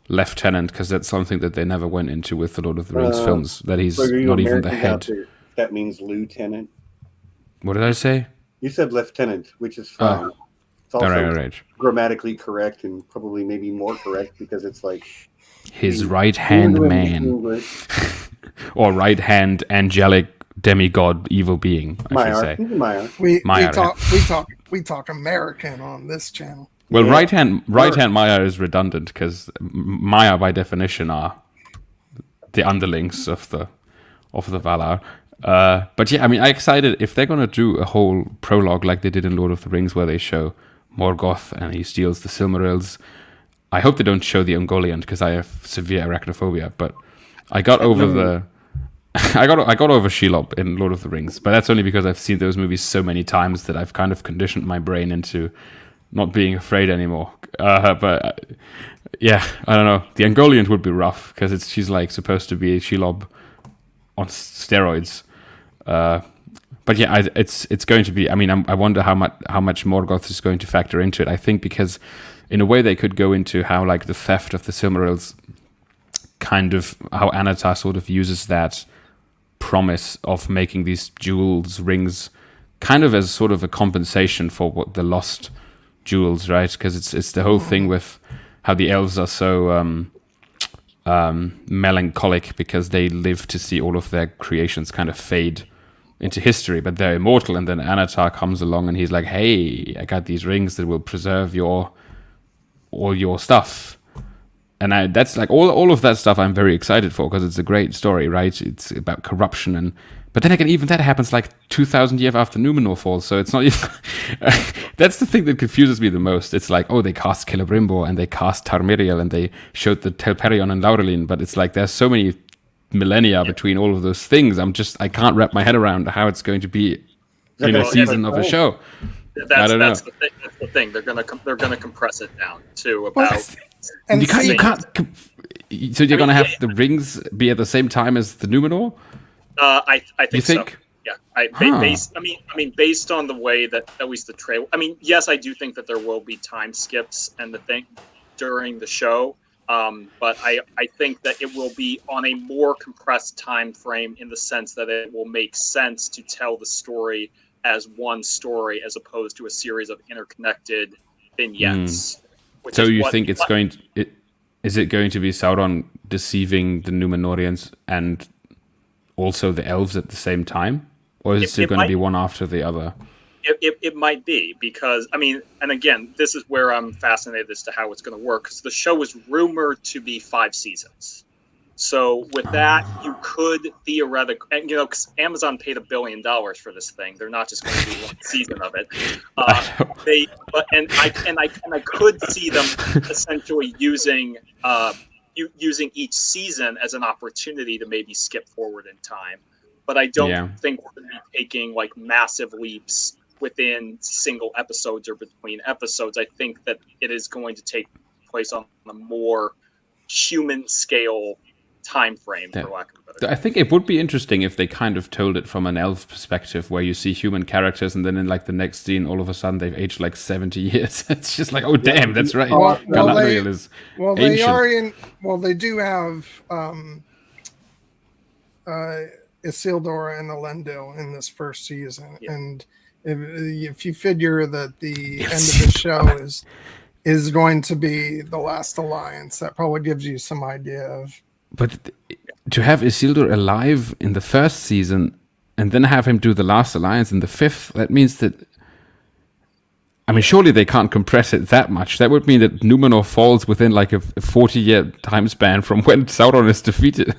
lieutenant, because that's something that they never went into with the Lord of the Rings films. That he's not even the head. That means lieutenant. What did I say? You said lieutenant, which is fine. It's also all right. grammatically correct and probably maybe more correct because it's like his right hand man, or right hand angelic demigod evil being. I should say. We talk American on this channel. Well, right hand Maya is redundant because Maya by definition are the underlings of the Valar. But yeah, I mean, I'm excited if they're gonna do a whole prologue like they did in Lord of the Rings, where they show Morgoth and he steals the Silmarils. I hope they don't show the Ungoliant because I have severe arachnophobia. But I got over I got over Shelob in Lord of the Rings, but that's only because I've seen those movies so many times that I've kind of conditioned my brain into not being afraid anymore. But yeah, I don't know. The Ungoliant would be rough because she's like supposed to be Shelob on steroids. But yeah, it's going to be. I mean, I wonder how much Morgoth is going to factor into it. I think because in a way they could go into how like the theft of the Silmarils, kind of how Anatar sort of uses that promise of making these jewels, rings, kind of as sort of a compensation for what the lost jewels, right? Because it's the whole thing with how the elves are so melancholic because they live to see all of their creations kind of fade into history, but they're immortal. And then Anatar comes along and he's like, hey, I got these rings that will preserve all your stuff. And that's like all of that stuff I'm very excited for because it's a great story, right? It's about corruption but then again, even that happens like 2,000 years after Numenor falls, so it's not even... That's the thing that confuses me the most. It's like, oh, they cast Celebrimbor and they cast Tarmiriel and they showed the Telperion and Laurelin, but it's like there's so many millennia between all of those things. I can't wrap my head around how it's going to be in a season of a show. That's the thing. They're gonna compress it down to about. And you can't. So you're gonna have the rings be at the same time as the Numenor? I think you think? So. Yeah, based on the way that at least the trailer. I mean, yes, I do think that there will be time skips and the thing during the show. But I think that it will be on a more compressed time frame in the sense that it will make sense to tell the story as one story as opposed to a series of interconnected vignettes. So you think is it going to be Sauron deceiving the Numenorians and also the elves at the same time? Or is it going to be one after the other? It might be because, I mean, and again, this is where I'm fascinated as to how it's going to work because the show is rumored to be 5 seasons. So with that, you could theoretically, because Amazon paid $1 billion for this thing. They're not just going to do one season of it. I could see them essentially using each season as an opportunity to maybe skip forward in time. But I don't think we're going to be taking like massive leaps within single episodes or between episodes. I think that it is going to take place on a more human scale time frame, for lack of a better term. I think it would be interesting if they kind of told it from an elf perspective, where you see human characters, and then in like the next scene, all of a sudden they've aged like 70 years. It's just like, oh damn, that's right. Galadriel is ancient. They do have Isildur and Elendil in this first season, and if you figure that the end of the show is going to be the last alliance, that probably gives you some idea of. But to have Isildur alive in the first season and then have him do the last alliance in the fifth, that means that, I mean, surely they can't compress it that much. That would mean that Numenor falls within like a 40-year time span from when Sauron is defeated.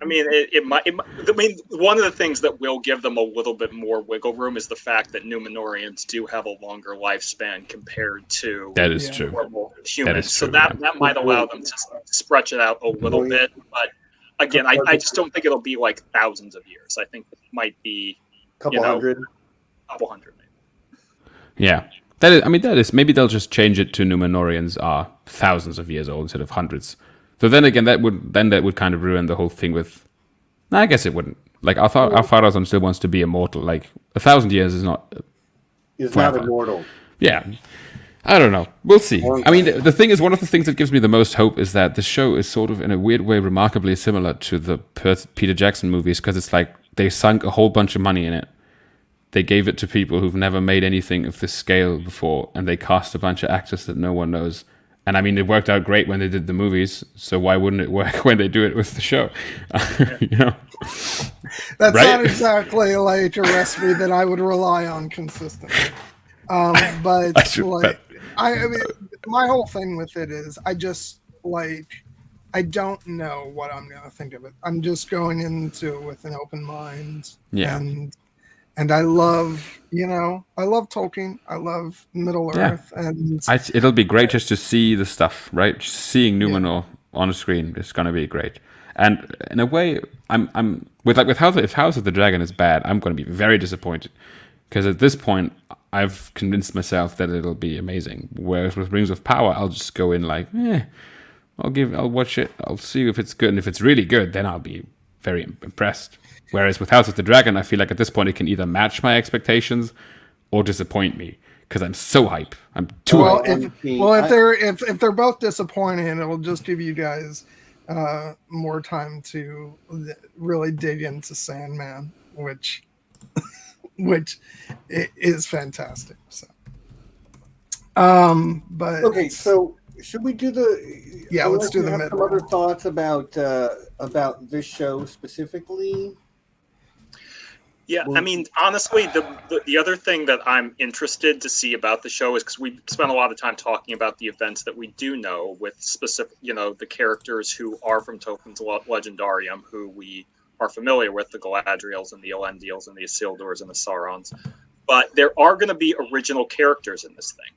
I mean, it might. I mean, one of the things that will give them a little bit more wiggle room is the fact that Numenorians do have a longer lifespan compared to normal humans. So that might allow them to stretch it out a little bit. But again, I just don't think it'll be like thousands of years. I think it might be couple hundred, maybe. Yeah. That is maybe they'll just change it to Numenorians are thousands of years old instead of hundreds. So then again, that would kind of ruin the whole thing with. No, I guess it wouldn't. Like Ar-Pharazôn still wants to be immortal. Like 1,000 years is not. Is not immortal. Yeah, I don't know. We'll see. I mean, the thing is, one of the things that gives me the most hope is that the show is sort of in a weird way remarkably similar to the Peter Jackson movies, because it's like they sunk a whole bunch of money in it. They gave it to people who've never made anything of this scale before, and they cast a bunch of actors that no one knows. And I mean, it worked out great when they did the movies, so why wouldn't it work when they do it with the show? You know, that's not exactly like a recipe that I would rely on consistently. But I mean, my whole thing with it is I just I don't know what I'm going to think of it. I'm just going into it with an open mind. Yeah. And I love, I love Tolkien. I love Middle Earth, and it'll be great just to see the stuff, right? Just seeing Numenor on a screen is going to be great. And in a way, I'm with House of the Dragon is bad, I'm going to be very disappointed, because at this point I've convinced myself that it'll be amazing. Whereas with Rings of Power, I'll just go in like, I'll watch it, I'll see if it's good, and if it's really good, then I'll be very impressed. Whereas with House of the Dragon, I feel like at this point it can either match my expectations or disappoint me, because I'm so hype. I'm too hype. If they're both disappointing, it'll just give you guys more time to really dig into Sandman, which is fantastic. So, but okay, so should we do the? Yeah, let's do the mid. Some other thoughts about this show specifically. Yeah, I mean, honestly, the other thing that I'm interested to see about the show is, because we spent a lot of time talking about the events that we do know with specific, the characters who are from Tolkien's Legendarium, who we are familiar with, the Galadriels and the Elendils and the Isildurs and the Saurons. But there are going to be original characters in this thing.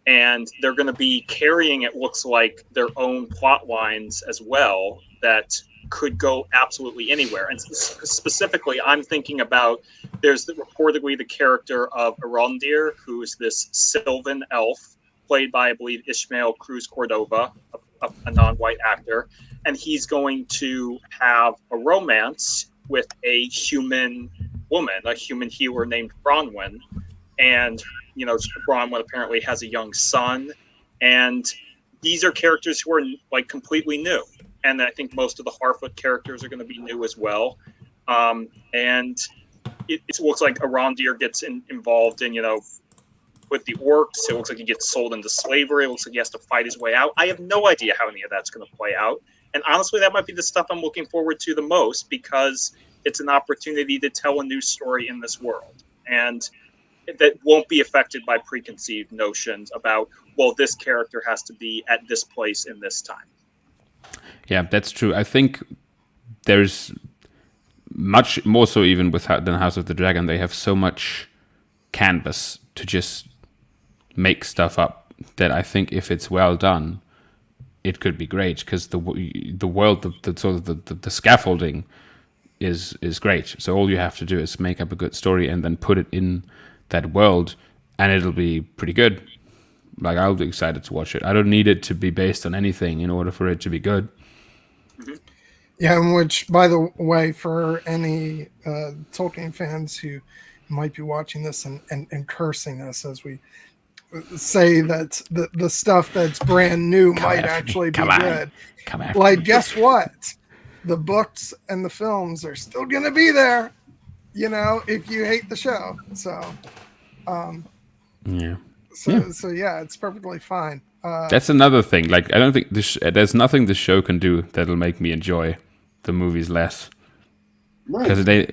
And they're going to be carrying, it looks like, their own plot lines as well that could go absolutely anywhere. And specifically, I'm thinking about, there's reportedly the character of Arondir, who is this Sylvan elf, played by, I believe, Ishmael Cruz Cordova, a non-white actor. And he's going to have a romance with a human woman, a human healer named Bronwyn. And, Bronwyn apparently has a young son. And these are characters who are, completely new. And I think most of the Harfoot characters are going to be new as well. And it looks like Arondir gets involved in, with the orcs. It looks like he gets sold into slavery. It looks like he has to fight his way out. I have no idea how any of that's going to play out. And honestly, that might be the stuff I'm looking forward to the most, because it's an opportunity to tell a new story in this world. And that won't be affected by preconceived notions about, well, this character has to be at this place in this time. Yeah, that's true. I think there's much more so even than House of the Dragon. They have so much canvas to just make stuff up that I think if it's well done, it could be great, because the world, the scaffolding is great. So all you have to do is make up a good story and then put it in that world, and it'll be pretty good. Like, I'll be excited to watch it. I don't need it to be based on anything in order for it to be good. Yeah, which, by the way, for any Tolkien fans who might be watching this and cursing us as we say that the stuff that's brand new might actually be good. Like, guess what? The books and the films are still going to be there, if you hate the show. So, yeah. So yeah, it's perfectly fine. That's another thing. Like, I don't think there's nothing this show can do that'll make me enjoy the movies less. Because they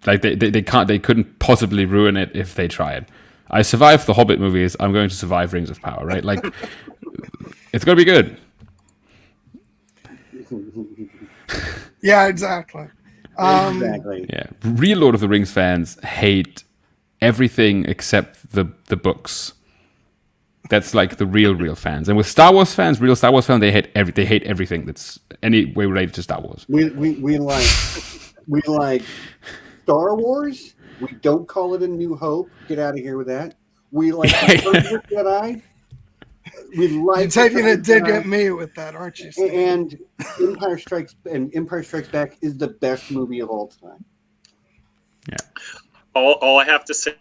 couldn't possibly ruin it if they tried. I survived the Hobbit movies. I'm going to survive Rings of Power, right? Like, it's going to be good. Yeah, exactly. Exactly. Yeah, real Lord of the Rings fans hate everything except the books. That's like the real fans. And with Star Wars fans, real Star Wars fans, they hate everything that's any way related to Star Wars. We like Star Wars. We don't call it A New Hope. Get out of here with that. We like the Jedi. We like You're taking a dig at me with that, aren't you, Steve? And Empire Strikes Back is the best movie of all time. Yeah. All I have to say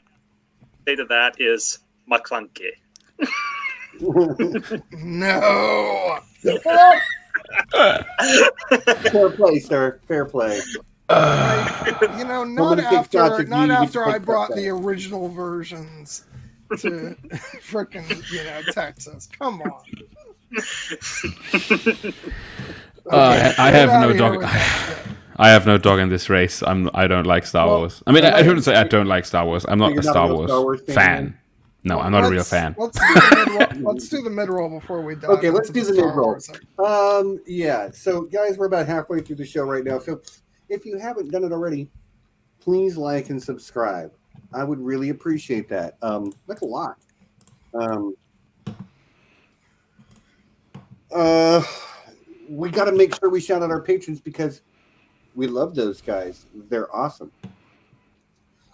to that is McClunky. No. Fair play, sir. Fair play. Not after I brought the original versions to frickin' Texas. Come on. I have no dog. I have no dog in this race. I don't like Star Wars. I mean, I shouldn't say I don't like Star Wars. I'm not a Star Wars fan. No, I'm not a real fan. Let's do the mid-roll before we die. Okay, let's do the mid-roll. Yeah. So, guys, we're about halfway through the show right now. So, if you haven't done it already, please like and subscribe. I would really appreciate that. That's a lot. We got to make sure we shout out our patrons because we love those guys. They're awesome.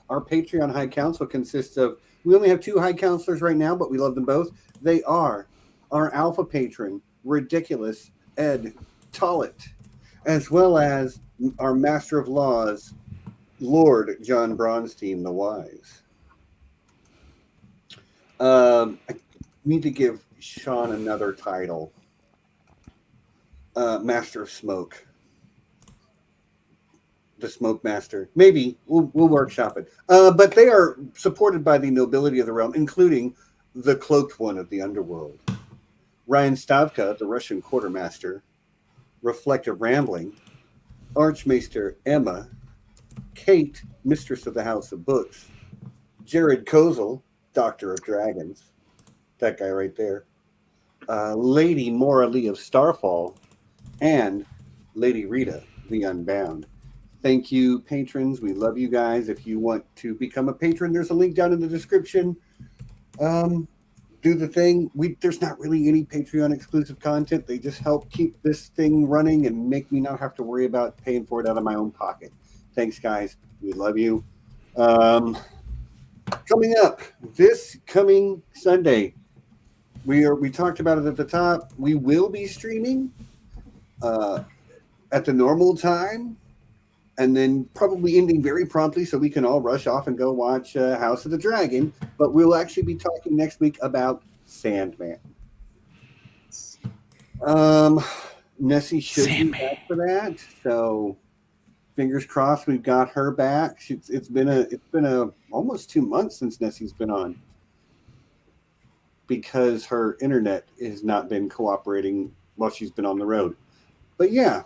Our Patreon High Council consists of, we only have 2 High Counselors right now, but we love them both. They are our Alpha Patron, Ridiculous Ed Tollett, as well as our Master of Laws, Lord John Bronsteen the Wise. I need to give Sean another title. Master of Smoke. The Smoke Master. Maybe. We'll workshop it. But they are supported by the nobility of the realm, including the Cloaked One of the Underworld. Ryan Stavka, the Russian Quartermaster. Reflective Rambling. Arch-Maester Emma. Kate, Mistress of the House of Books. Jared Kozal, Doctor of Dragons. That guy right there. Lady Maura Lee of Starfall. And Lady Rita, the Unbound. Thank you, patrons. We love you guys. If you want to become a patron, there's a link down in the description. Do the thing. There's not really any Patreon exclusive content. They just help keep this thing running and make me not have to worry about paying for it out of my own pocket. Thanks, guys. We love you. Coming up this coming Sunday, we talked about it at the top. We will be streaming at the normal time, and then probably ending very promptly so we can all rush off and go watch House of the Dragon. But we'll actually be talking next week about Sandman. Nessie should be back for that, so fingers crossed we've got her back. It's been almost 2 months since Nessie's been on because her internet has not been cooperating while she's been on the road. But yeah,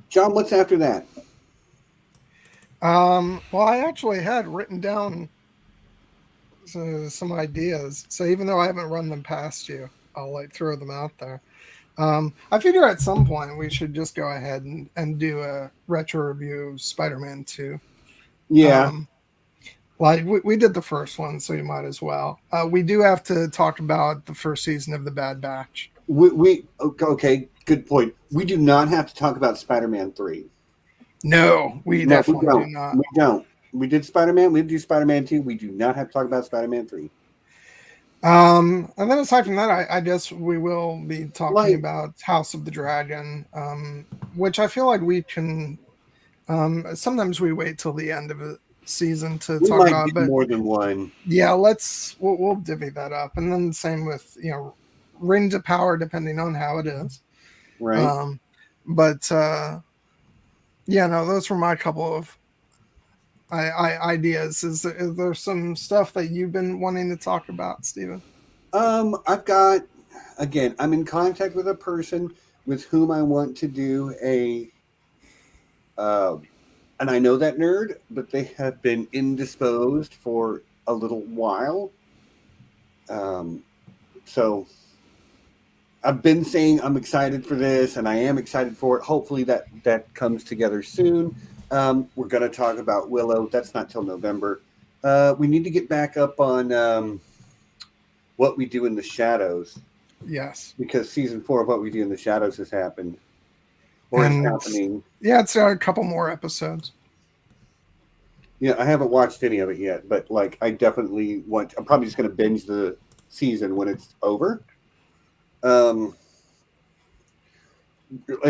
John, what's after that? Well, I actually had written down some ideas. So even though I haven't run them past you, I'll throw them out there. I figure at some point we should just go ahead and do a retro review of Spider-Man 2. Yeah. We did the first one, so you might as well. We do have to talk about the first season of The Bad Batch. Okay, good point. We do not have to talk about Spider-Man 3. No, we definitely do not. We don't. We did Spider-Man. We do Spider-Man 2. We do not have to talk about Spider-Man 3. And then aside from that, I guess we will be talking Like- about House of the Dragon, which I feel like we can. Sometimes we wait till the end of a season to We talk might about, get but more than one. yeah, we'll divvy that up, and then the same with Ring to Power, depending on how it is. Right. But yeah, no, those were my couple of ideas. Is there some stuff that you've been wanting to talk about, Steven? I've got, again, I'm in contact with a person with whom I want to do and I know that nerd, but they have been indisposed for a little while. So I've been saying I'm excited for this, and I am excited for it. Hopefully that comes together soon. We're going to talk about Willow. That's not till November. We need to get back up on What We Do in the Shadows. Yes. Because season 4 of What We Do in the Shadows has happened. Or is happening. Yeah, it's got a couple more episodes. Yeah, I haven't watched any of it yet, but like I definitely want. I'm probably just going to binge the season when it's over. As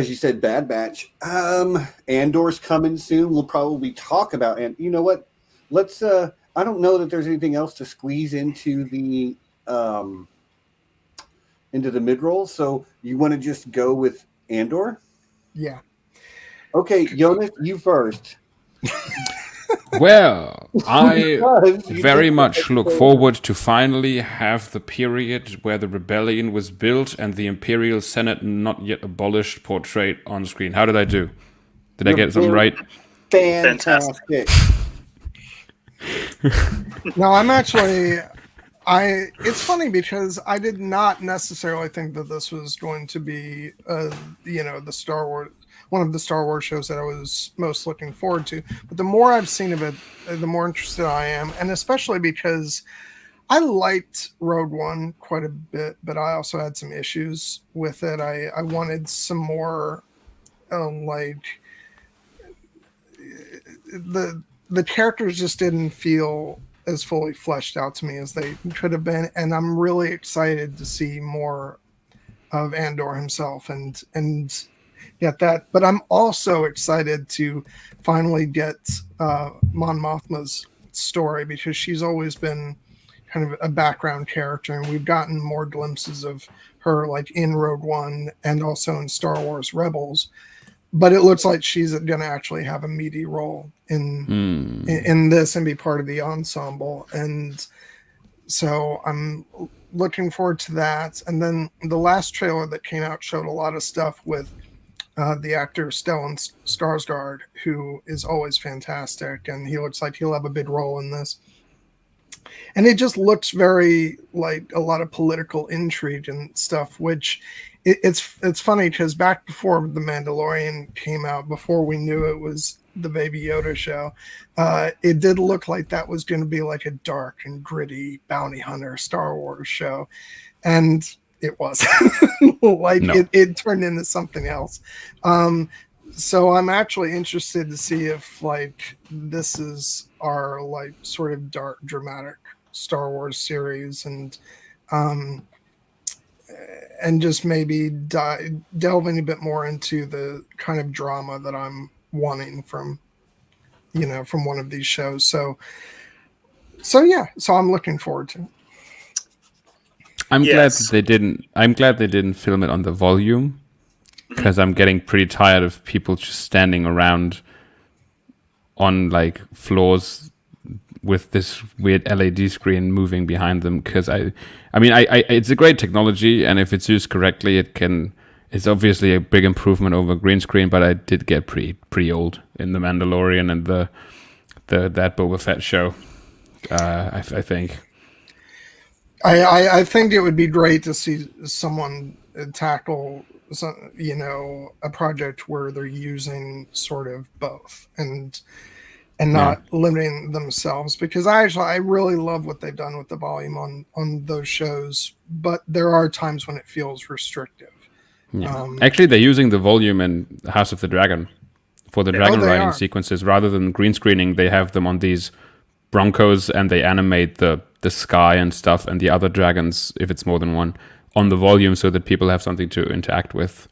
you said, Bad Batch. Andor's coming soon. We'll probably talk about, and you know what? Let's. I don't know that there's anything else to squeeze into the mid-roll. So you want to just go with Andor? Yeah. Okay, Jonas, you first. Well, I Because you very did much the look episode- forward to finally have the period where the rebellion was built and the Imperial Senate not yet abolished portrayed on screen. How did I do? Did I You're get something very right? Fantastic. No, I'm actually. It's funny because I did not necessarily think that this was going to be, the Star Wars, one of the Star Wars shows that I was most looking forward to. But the more I've seen of it, the more interested I am, and especially because I liked Rogue One quite a bit, but I also had some issues with it. I wanted some more, the characters just didn't feel as fully fleshed out to me as they could have been, and I'm really excited to see more of Andor himself and get that. But I'm also excited to finally get Mon Mothma's story, because she's always been kind of a background character, and we've gotten more glimpses of her like in Rogue One and also in Star Wars Rebels. But it looks like she's going to actually have a meaty role in this and be part of the ensemble. And so I'm looking forward to that. And then the last trailer that came out showed a lot of stuff with the actor Stellan Skarsgård, who is always fantastic. And he looks like he'll have a big role in this. And it just looks very like a lot of political intrigue and stuff, which it's funny because back before The Mandalorian came out, before we knew it was the Baby Yoda show, it did look like that was going to be like a dark and gritty bounty hunter Star Wars show. And it wasn't. It turned into something else. So I'm actually interested to see if like this is our like sort of dark, dramatic Star Wars series, and just maybe delving a bit more into the kind of drama that I'm wanting from one of these shows. So yeah, so I'm looking forward to it. I'm glad they didn't film it on the volume, because I'm getting pretty tired of people just standing around on like floors with this weird LED screen moving behind them. Because I mean, it's a great technology, and if it's used correctly, it's obviously a big improvement over green screen. But I did get pretty old in The Mandalorian and that Boba Fett show. I think. I think it would be great to see someone tackle a project where they're using sort of both and not limiting themselves, because I really love what they've done with the volume on those shows, but there are times when it feels restrictive. Yeah. Actually, they're using the volume in House of the Dragon for the Yeah. dragon Oh, they riding are. sequences. Rather than green screening, they have them on these Broncos, and they animate the sky and stuff, and the other dragons, if it's more than one, on the volume, so that people have something to interact with,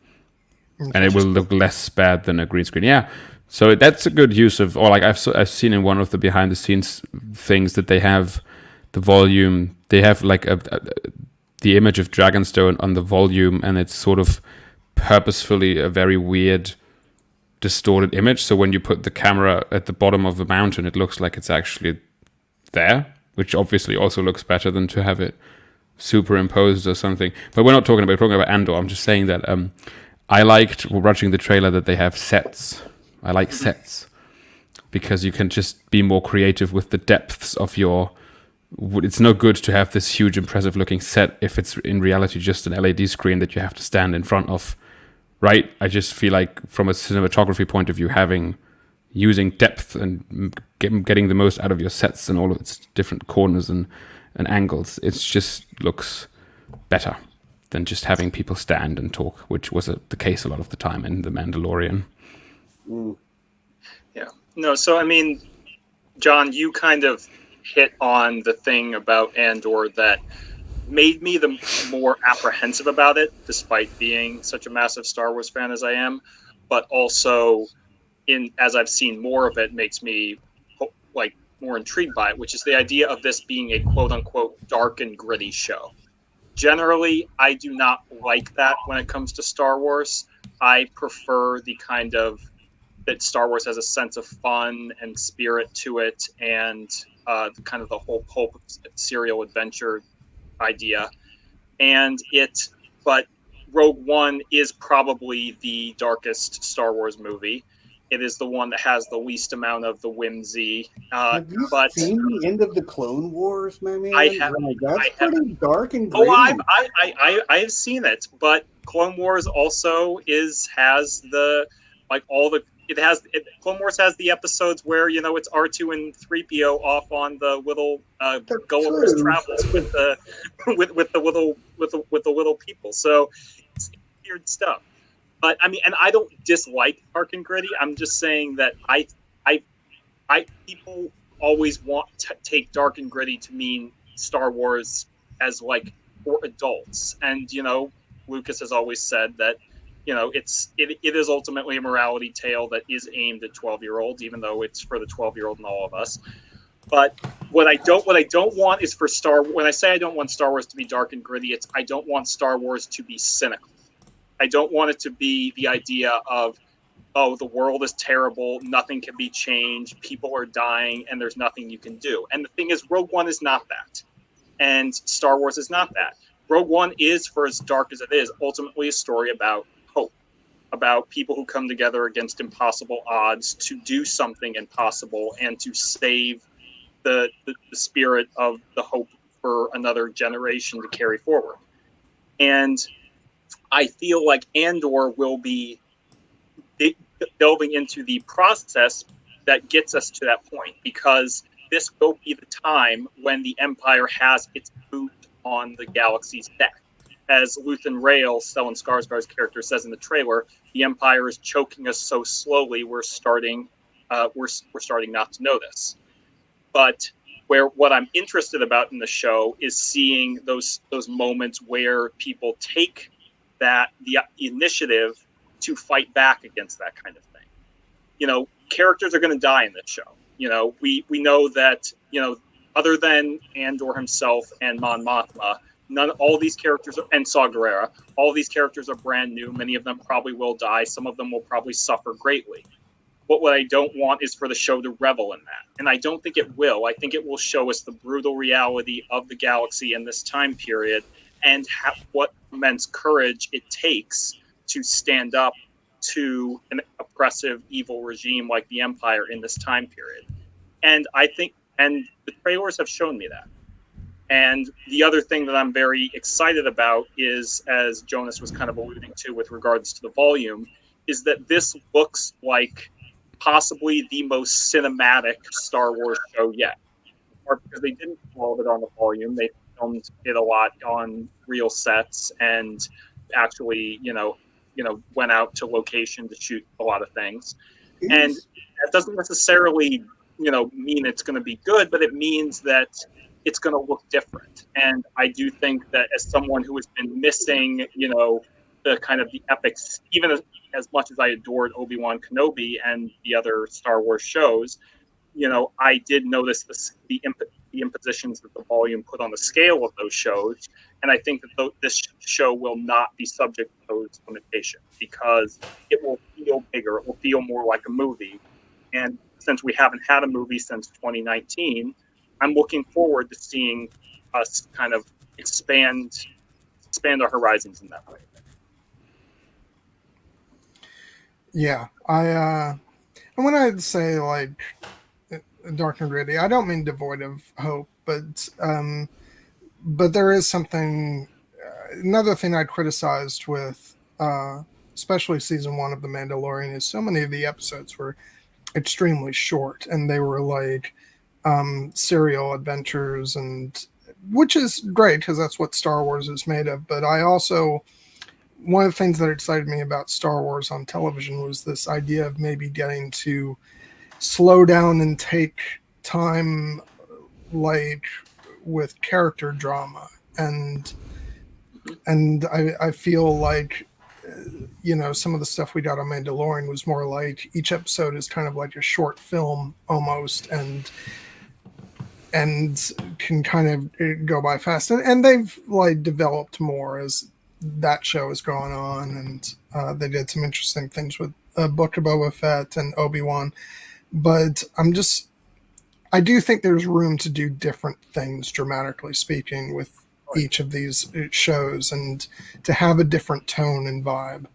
and it will look less bad than a green screen. Yeah, so that's a good use of. Or like I've seen in one of the behind the scenes things that they have the volume. They have like the image of Dragonstone on the volume, and it's sort of purposefully a very weird distorted image. So when you put the camera at the bottom of the mountain, it looks like it's actually there, which obviously also looks better than to have it superimposed or something. But we're not talking about Andor. I'm just saying that I liked watching the trailer that they have sets. I like sets because you can just be more creative with the depths of your. It's no good to have this huge, impressive looking set if it's in reality just an LED screen that you have to stand in front of. Right? I just feel like from a cinematography point of view, using depth and getting the most out of your sets and all of its different corners and angles, it just looks better than just having people stand and talk, which was the case a lot of the time in The Mandalorian. Yeah. No, so I mean, John, you kind of hit on the thing about Andor that made me the more apprehensive about it, despite being such a massive Star Wars fan as I am, but also as I've seen more of it, makes me like more intrigued by it, which is the idea of this being a quote unquote dark and gritty show. Generally, I do not like that when it comes to Star Wars. I prefer the kind of that Star Wars has a sense of fun and spirit to it, and kind of the whole pulp serial adventure idea. But Rogue One is probably the darkest Star Wars movie. It is the one that has the least amount of the whimsy. Have you But seen the end of the Clone Wars, my man? I have. That's pretty dark and Oh, gritty. I have seen it, but Clone Wars also has the like all the Clone Wars has the episodes where it's R2 and 3PO off on the little Gulliver's True. travels with the with the little people. So it's weird stuff. But I mean, and I don't dislike dark and gritty. I'm just saying that I people always want to take dark and gritty to mean Star Wars as like for adults, and Lucas has always said that it is ultimately a morality tale that is aimed at 12-year-olds, even though it's for the 12-year-old in all of us. But what I don't want is when I say I don't want Star Wars to be dark and gritty, it's I don't want Star Wars to be cynical. I don't want it to be the idea of, oh, the world is terrible, nothing can be changed, people are dying, and there's nothing you can do. And the thing is, Rogue One is not that. And Star Wars is not that. Rogue One is, for as dark as it is, ultimately a story about hope, about people who come together against impossible odds to do something impossible and to save the spirit of the hope for another generation to carry forward. And I feel like Andor will be delving into the process that gets us to that point, because this will be the time when the Empire has its boot on the galaxy's neck. As Luthen Rael, Stellan Skarsgård's character, says in the trailer, the Empire is choking us so slowly we're starting not to know this. But what I'm interested about in the show is seeing those moments where people take the initiative to fight back against that kind of thing. Characters are going to die in this show. We know that, other than Andor himself and Mon Mothma, all these characters and Saw Gerrera, all these characters are brand new. Many of them probably will die. Some of them will probably suffer greatly. But what I don't want is for the show to revel in that. And I don't think it will. I think it will show us the brutal reality of the galaxy in this time period, and what immense courage it takes to stand up to an oppressive, evil regime like the Empire in this time period. And the trailers have shown me that. And the other thing that I'm very excited about is, as Jonas was kind of alluding to with regards to the volume, is that this looks like possibly the most cinematic Star Wars show yet. Or because they didn't film all of it on the volume, they filmed it a lot on real sets and actually, went out to location to shoot a lot of things. And that doesn't necessarily, mean it's going to be good, but it means that it's going to look different. And I do think that as someone who has been missing, the kind of the epics, even as much as I adored Obi-Wan Kenobi and the other Star Wars shows, I did notice the impositions that the volume put on the scale of those shows. And I think that this show will not be subject to those limitations because it will feel bigger. It will feel more like a movie. And since we haven't had a movie since 2019, I'm looking forward to seeing us kind of expand our horizons in that way. Yeah, and when I say like dark and gritty, I don't mean devoid of hope, but there is something. Another thing I criticized with, especially season 1 of The Mandalorian, is so many of the episodes were extremely short, and they were like serial adventures, and which is great because that's what Star Wars is made of. But I also, one of the things that excited me about Star Wars on television was this idea of maybe getting to slow down and take time, like with character drama, and I feel like some of the stuff we got on Mandalorian was more like each episode is kind of like a short film almost, and can kind of go by fast, and they've like developed more as that show has gone on, and they did some interesting things with Book of Boba Fett and Obi-Wan, but I do think there's room to do different things, dramatically speaking, with each of these shows, and to have a different tone and vibe.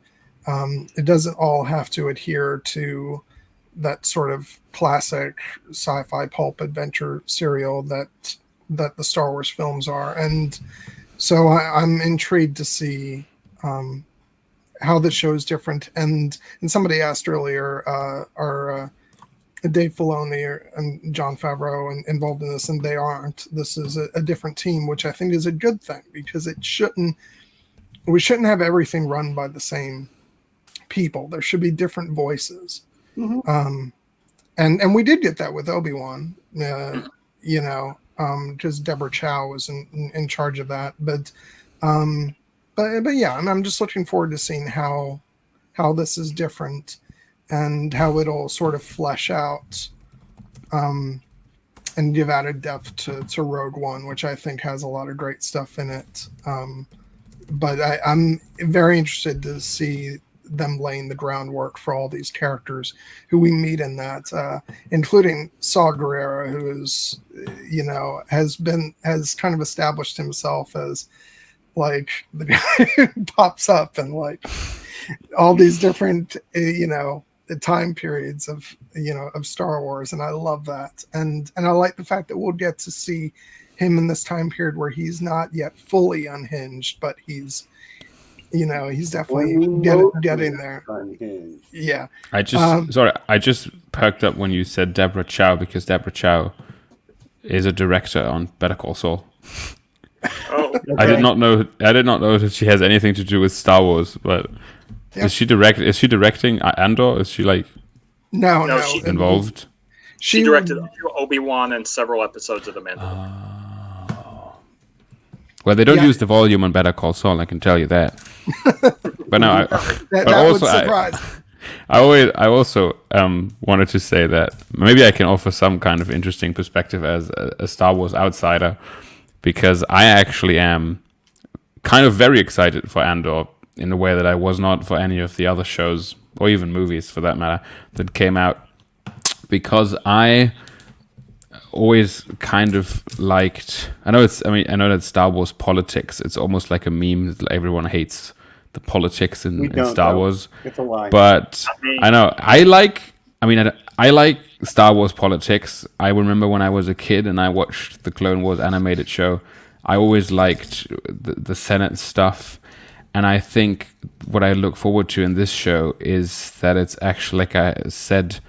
It doesn't all have to adhere to that sort of classic sci-fi pulp adventure serial that the Star Wars films are. And so I'm intrigued to see how the show is different. And somebody asked earlier, are Dave Filoni and Jon Favreau involved in this, and they aren't. This is a different team, which I think is a good thing, because we shouldn't have everything run by the same people. There should be different voices. Mm-hmm. And we did get that with Obi-Wan, because Deborah Chow was in charge of that. But yeah, and I'm just looking forward to seeing how this is different, and how it'll sort of flesh out and give added depth to Rogue One, which I think has a lot of great stuff in it. But I'm very interested to see them laying the groundwork for all these characters who we meet in that, including Saw Gerrera, who is, has kind of established himself as like the guy who pops up and like all these different, the time periods of Star Wars, and I love that, and I like the fact that we'll get to see him in this time period where he's not yet fully unhinged, but he's definitely getting there. Unhinged. Yeah. I just perked up when you said Deborah Chow, because Deborah Chow is a director on Better Call Saul. Oh, okay. I did not know that she has anything to do with Star Wars, but. Yeah. Is she directing Andor? Is she like no involved? She directed Obi-Wan and several episodes of The Mandalorian. Well, they don't use the volume on Better Call Saul, I can tell you that. But no, I also wanted to say that maybe I can offer some kind of interesting perspective as a Star Wars outsider, because I actually am kind of very excited for Andor, in a way that I was not for any of the other shows, or even movies for that matter, that came out, because I always kind of liked. I know that Star Wars politics. It's almost like a meme that everyone hates the politics in Star Wars. It's a lie. But I know I like Star Wars politics. I remember when I was a kid and I watched the Clone Wars animated show. I always liked the Senate stuff. And I think what I look forward to in this show is that it's actually, like I said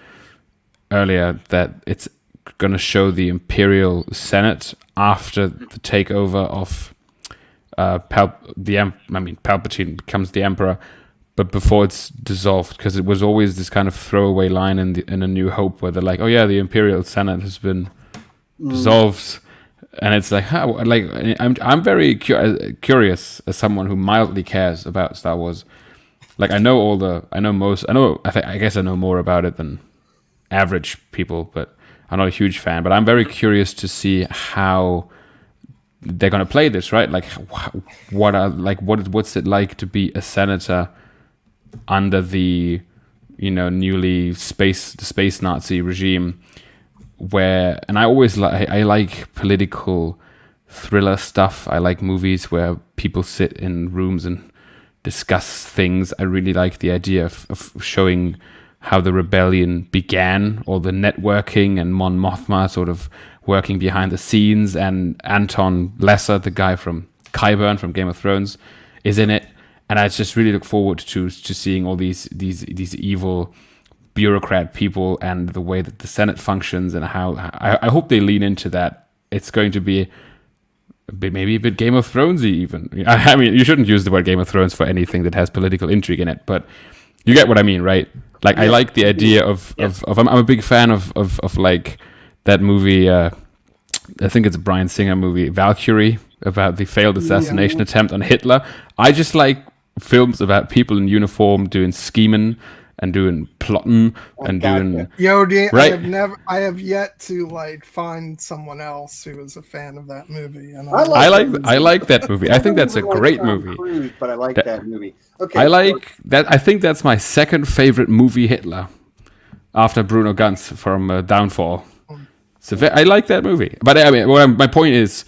earlier, that it's going to show the Imperial Senate after the takeover of Palpatine becomes the Emperor. but before it's dissolved, because it was always this kind of throwaway line in A New Hope where they're like, oh yeah, the Imperial Senate has been dissolved, and it's like, how? Like, I'm very curious as someone who mildly cares about Star Wars. Like, I guess I know more about it than average people, but I'm not a huge fan. But I'm very curious to see how they're gonna play this, right? Like, what's it like to be a senator under the, newly space Nazi regime, and I always I like political thriller stuff. I like movies where people sit in rooms and discuss things. I really like the idea of showing how the rebellion began, or the networking, and Mon Mothma sort of working behind the scenes, and Anton Lesser, the guy from Qyburn from Game of Thrones, is in it. And I just really look forward to seeing all these evil bureaucrat people and the way that the Senate functions, and how I hope they lean into that. It's going to be maybe a bit Game of Thronesy even. I mean, you shouldn't use the word Game of Thrones for anything that has political intrigue in it, but you get what I mean, right? Like, I like the idea of I'm a big fan of like that movie. I think it's a Bryan Singer movie, Valkyrie, about the failed assassination attempt on Hitler. I just like films about people in uniform doing scheming and doing plotting and doing. Yoggi, right? I have yet to like find someone else who is a fan of that movie. And I like that movie. I think that's a great movie. Cruise, but I like that movie. Okay, I like that. I think that's my second favorite movie, Hitler, after Bruno Ganz from Downfall. So I like that movie. But I mean, my point is,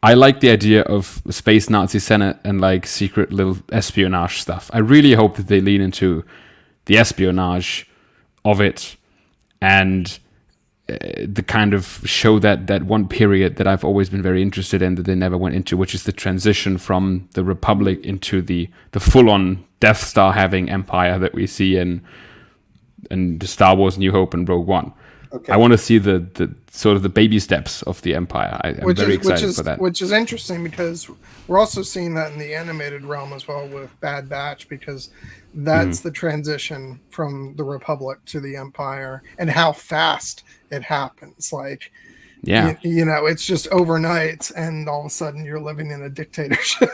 I like the idea of space Nazi Senate and like secret little espionage stuff. I really hope that they lean into the espionage of it, and the kind of show that one period that I've always been very interested in that they never went into, which is the transition from the Republic into the full-on Death Star having empire that we see in the Star Wars New Hope and Rogue One. Okay. I want to see the sort of the baby steps of the empire. I'm very excited for that. Which is interesting, because we're also seeing that in the animated realm as well with Bad Batch, because that's the transition from the Republic to the Empire, and how fast it happens. Like, it's just overnight, and all of a sudden you're living in a dictatorship.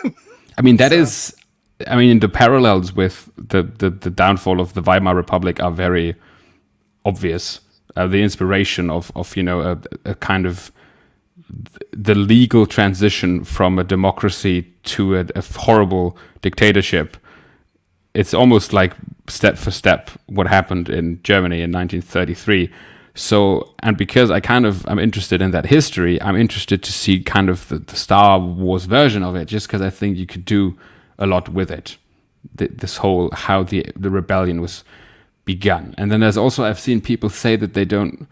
I mean, the parallels with the downfall of the Weimar Republic are very obvious. The inspiration of a kind of the legal transition from a democracy to a horrible dictatorship. It's almost like step for step what happened in Germany in 1933. So, and because I'm interested in that history, I'm interested to see kind of the Star Wars version of it, just because I think you could do a lot with it. This whole, how the rebellion was begun. And then there's also, I've seen people say that they don't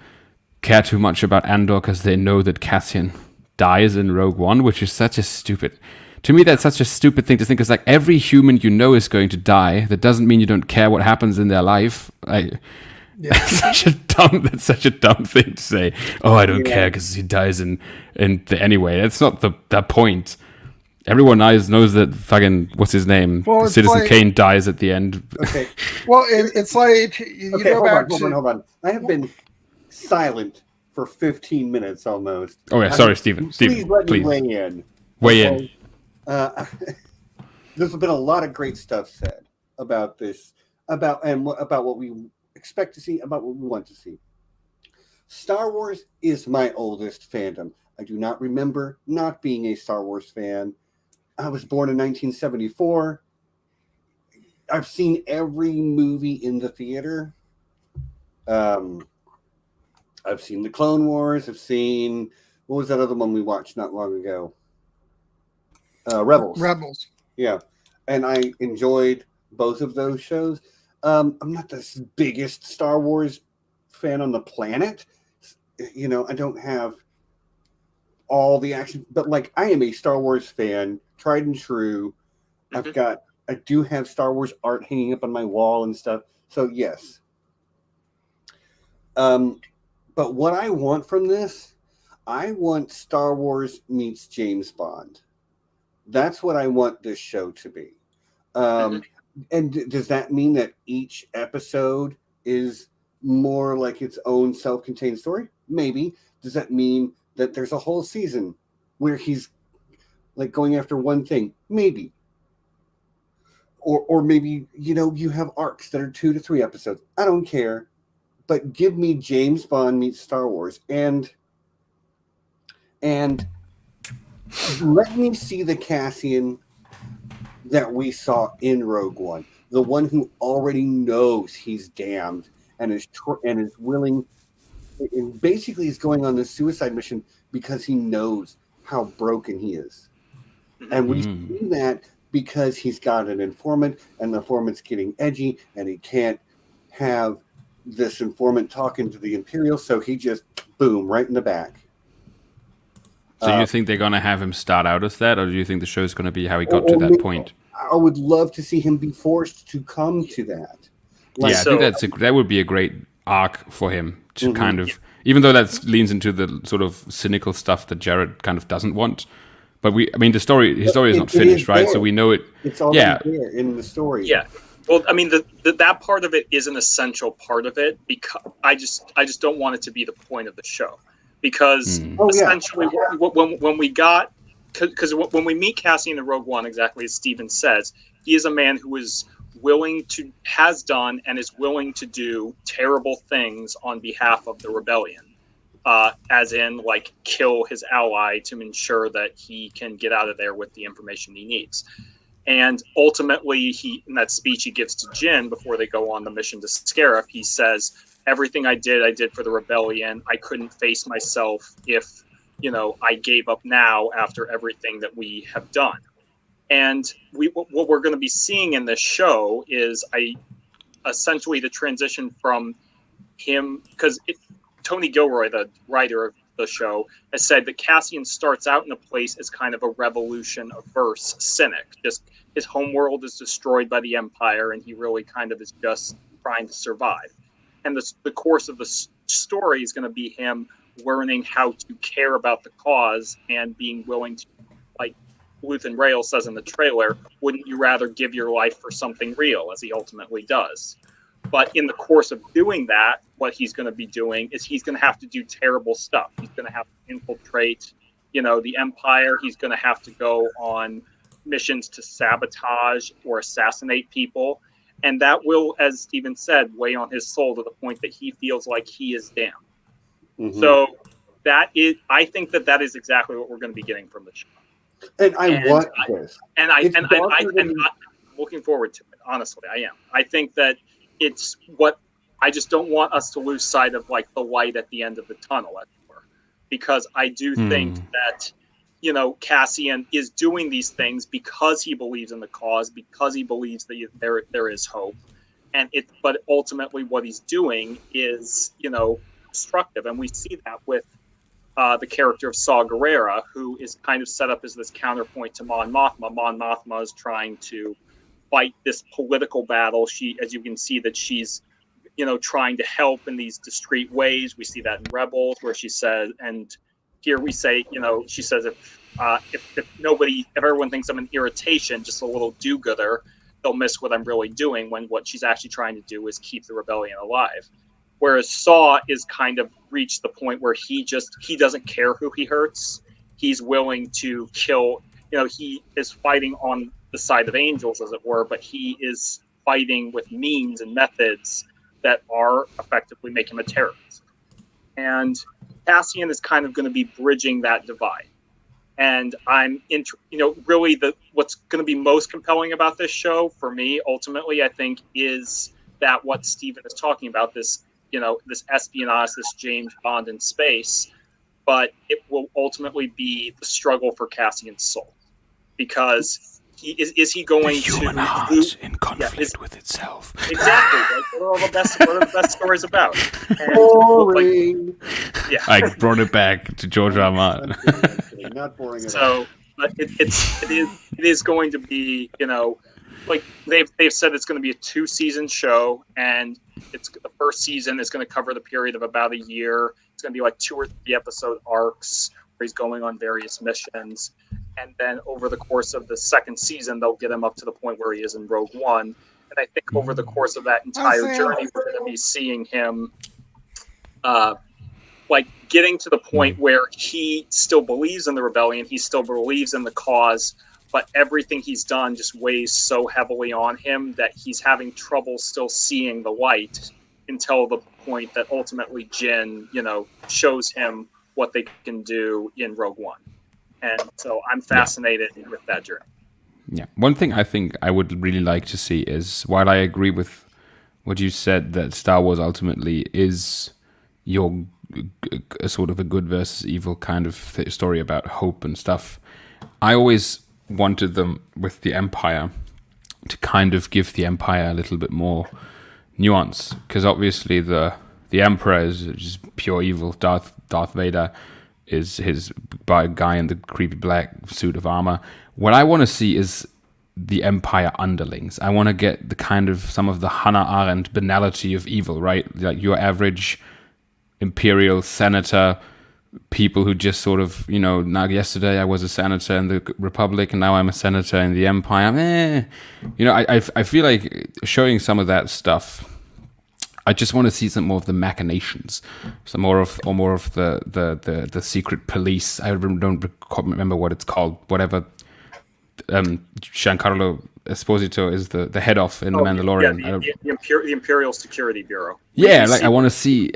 care too much about Andor because they know that Cassian dies in Rogue One, which is such a stupid... To me, that's such a stupid thing to think. It's like, every human you know is going to die. That doesn't mean you don't care what happens in their life. That's such a dumb thing to say. Oh, I don't care because he dies anyway. That's not the point. Everyone knows that fucking, what's his name? Citizen Kane dies at the end. Okay. Well, it's like... Hold on. I have been silent for 15 minutes almost. Oh, yeah. Sorry, Stephen. Please let me weigh in. In. There's been a lot of great stuff said about this, about what we expect to see, about what we want to see. Star Wars is my oldest fandom. I do not remember not being a Star Wars fan. I was born in 1974. I've seen every movie in the theater. I've seen the Clone Wars. I've seen, what was that other one we watched not long ago? Rebels. Yeah. And I enjoyed both of those shows. I'm not the biggest Star Wars fan on the planet. I don't have all the action, but like, I am a Star Wars fan, tried and true. I do have Star Wars art hanging up on my wall and stuff. So yes. But what I want from this, I want Star Wars meets James Bond. That's what I want this show to be. And does that mean that each episode is more like its own self-contained story? Maybe. Does that mean that there's a whole season where he's like going after one thing? Maybe. Or maybe, you have arcs that are 2 to 3 episodes. I don't care. But give me James Bond meets Star Wars and let me see the Cassian that we saw in Rogue One, the one who already knows he's damned and is willing, and basically is going on this suicide mission because he knows how broken he is. And we see that because he's got an informant, and the informant's getting edgy, and he can't have this informant talking to the Imperial, so he just, boom, right in the back. So you think they're going to have him start out as that, or do you think the show's going to be how he got to that point? I would love to see him be forced to come to that. I think that would be a great arc for him to kind of, even though that leans into the sort of cynical stuff that Jared kind of doesn't want. But his story is not finished, right? So we know it. It's already there in the story. Yeah. Well, I mean, that part of it is an essential part of it, because I just don't want it to be the point of the show, because essentially when we got, because when we meet Cassian in Rogue One, exactly as Steven says, he is a man who is has done and is willing to do terrible things on behalf of the rebellion, as in like kill his ally to ensure that he can get out of there with the information he needs. And ultimately, in that speech he gives to Jyn before they go on the mission to Scarif, he says, everything I did for the rebellion. I couldn't face myself if, I gave up now after everything that we have done. And what we're going to be seeing in this show is essentially the transition from him, because Tony Gilroy, the writer of the show, has said that Cassian starts out in a place as kind of a revolution-averse cynic. Just his homeworld is destroyed by the Empire, and he really kind of is just trying to survive. And the course of the story is going to be him learning how to care about the cause and being willing to, like Luthen Rail says in the trailer, wouldn't you rather give your life for something real, as he ultimately does. But in the course of doing that, what he's going to be doing is he's going to have to do terrible stuff. He's going to have to infiltrate, the Empire. He's going to have to go on missions to sabotage or assassinate people. And that will, as Steven said, weigh on his soul to the point that he feels like he is damned. Mm-hmm. So I think that is exactly what we're going to be getting from the show. And I want this. And I'm looking forward to it. Honestly, I am. I think that it's what I just don't want us to lose sight of, like the light at the end of the tunnel, as it were, because I do think that Cassian is doing these things because he believes in the cause, because he believes that there is hope, but ultimately what he's doing is destructive, and we see that with the character of Saw Gerrera, who is kind of set up as this counterpoint to Mon Mothma. Mon Mothma is trying to fight this political battle. As you can see, that she's trying to help in these discreet ways. We see that in Rebels, where she says, and here we say, she says, if everyone thinks I'm an irritation, just a little do-gooder, they'll miss what I'm really doing, when what she's actually trying to do is keep the rebellion alive. Whereas Saw is kind of reached the point where he doesn't care who he hurts. He's willing to kill, he is fighting on the side of angels, as it were, but he is fighting with means and methods that are effectively make him a terrorist. And Cassian is kind of going to be bridging that divide. And I'm, really what's going to be most compelling about this show for me, ultimately, I think, is that what Steven is talking about, this espionage, this James Bond in space, but it will ultimately be the struggle for Cassian's soul, because is he going the human to heart in conflict with itself? Exactly. Right? What are the best stories about? Boring. I brought it back to George R. Martin. Not boring at all. So, but it is going to be, like they've said it's going to be a 2-season show, and the first season is going to cover the period of about a year. It's going to be like 2 or 3 episode arcs where he's going on various missions. And then over the course of the second season, they'll get him up to the point where he is in Rogue One. And I think over the course of that entire journey, we're going to be seeing him, like, getting to the point where he still believes in the rebellion, he still believes in the cause, but everything he's done just weighs so heavily on him that he's having trouble still seeing the light until the point that ultimately Jin, shows him what they can do in Rogue One. And so I'm fascinated with that journey. Yeah. One thing I think I would really like to see is, while I agree with what you said, that Star Wars ultimately is a sort of a good versus evil kind of story about hope and stuff, I always wanted them with the Empire to kind of give the Empire a little bit more nuance, because obviously the Emperor is just pure evil. Darth Vader is his guy in the creepy black suit of armor. What I want to see is the Empire underlings. I want to get the kind of some of the Hannah Arendt banality of evil, right? Like your average Imperial senator, people who just sort of, now yesterday I was a senator in the Republic and now I'm a senator in the Empire. I feel like showing some of that stuff. I just want to see some more of the machinations, some more of the secret police. I don't remember what it's called. Whatever. Giancarlo Esposito is the head of in The Mandalorian. Yeah, the Imperial Security Bureau. Yeah, like I want to see.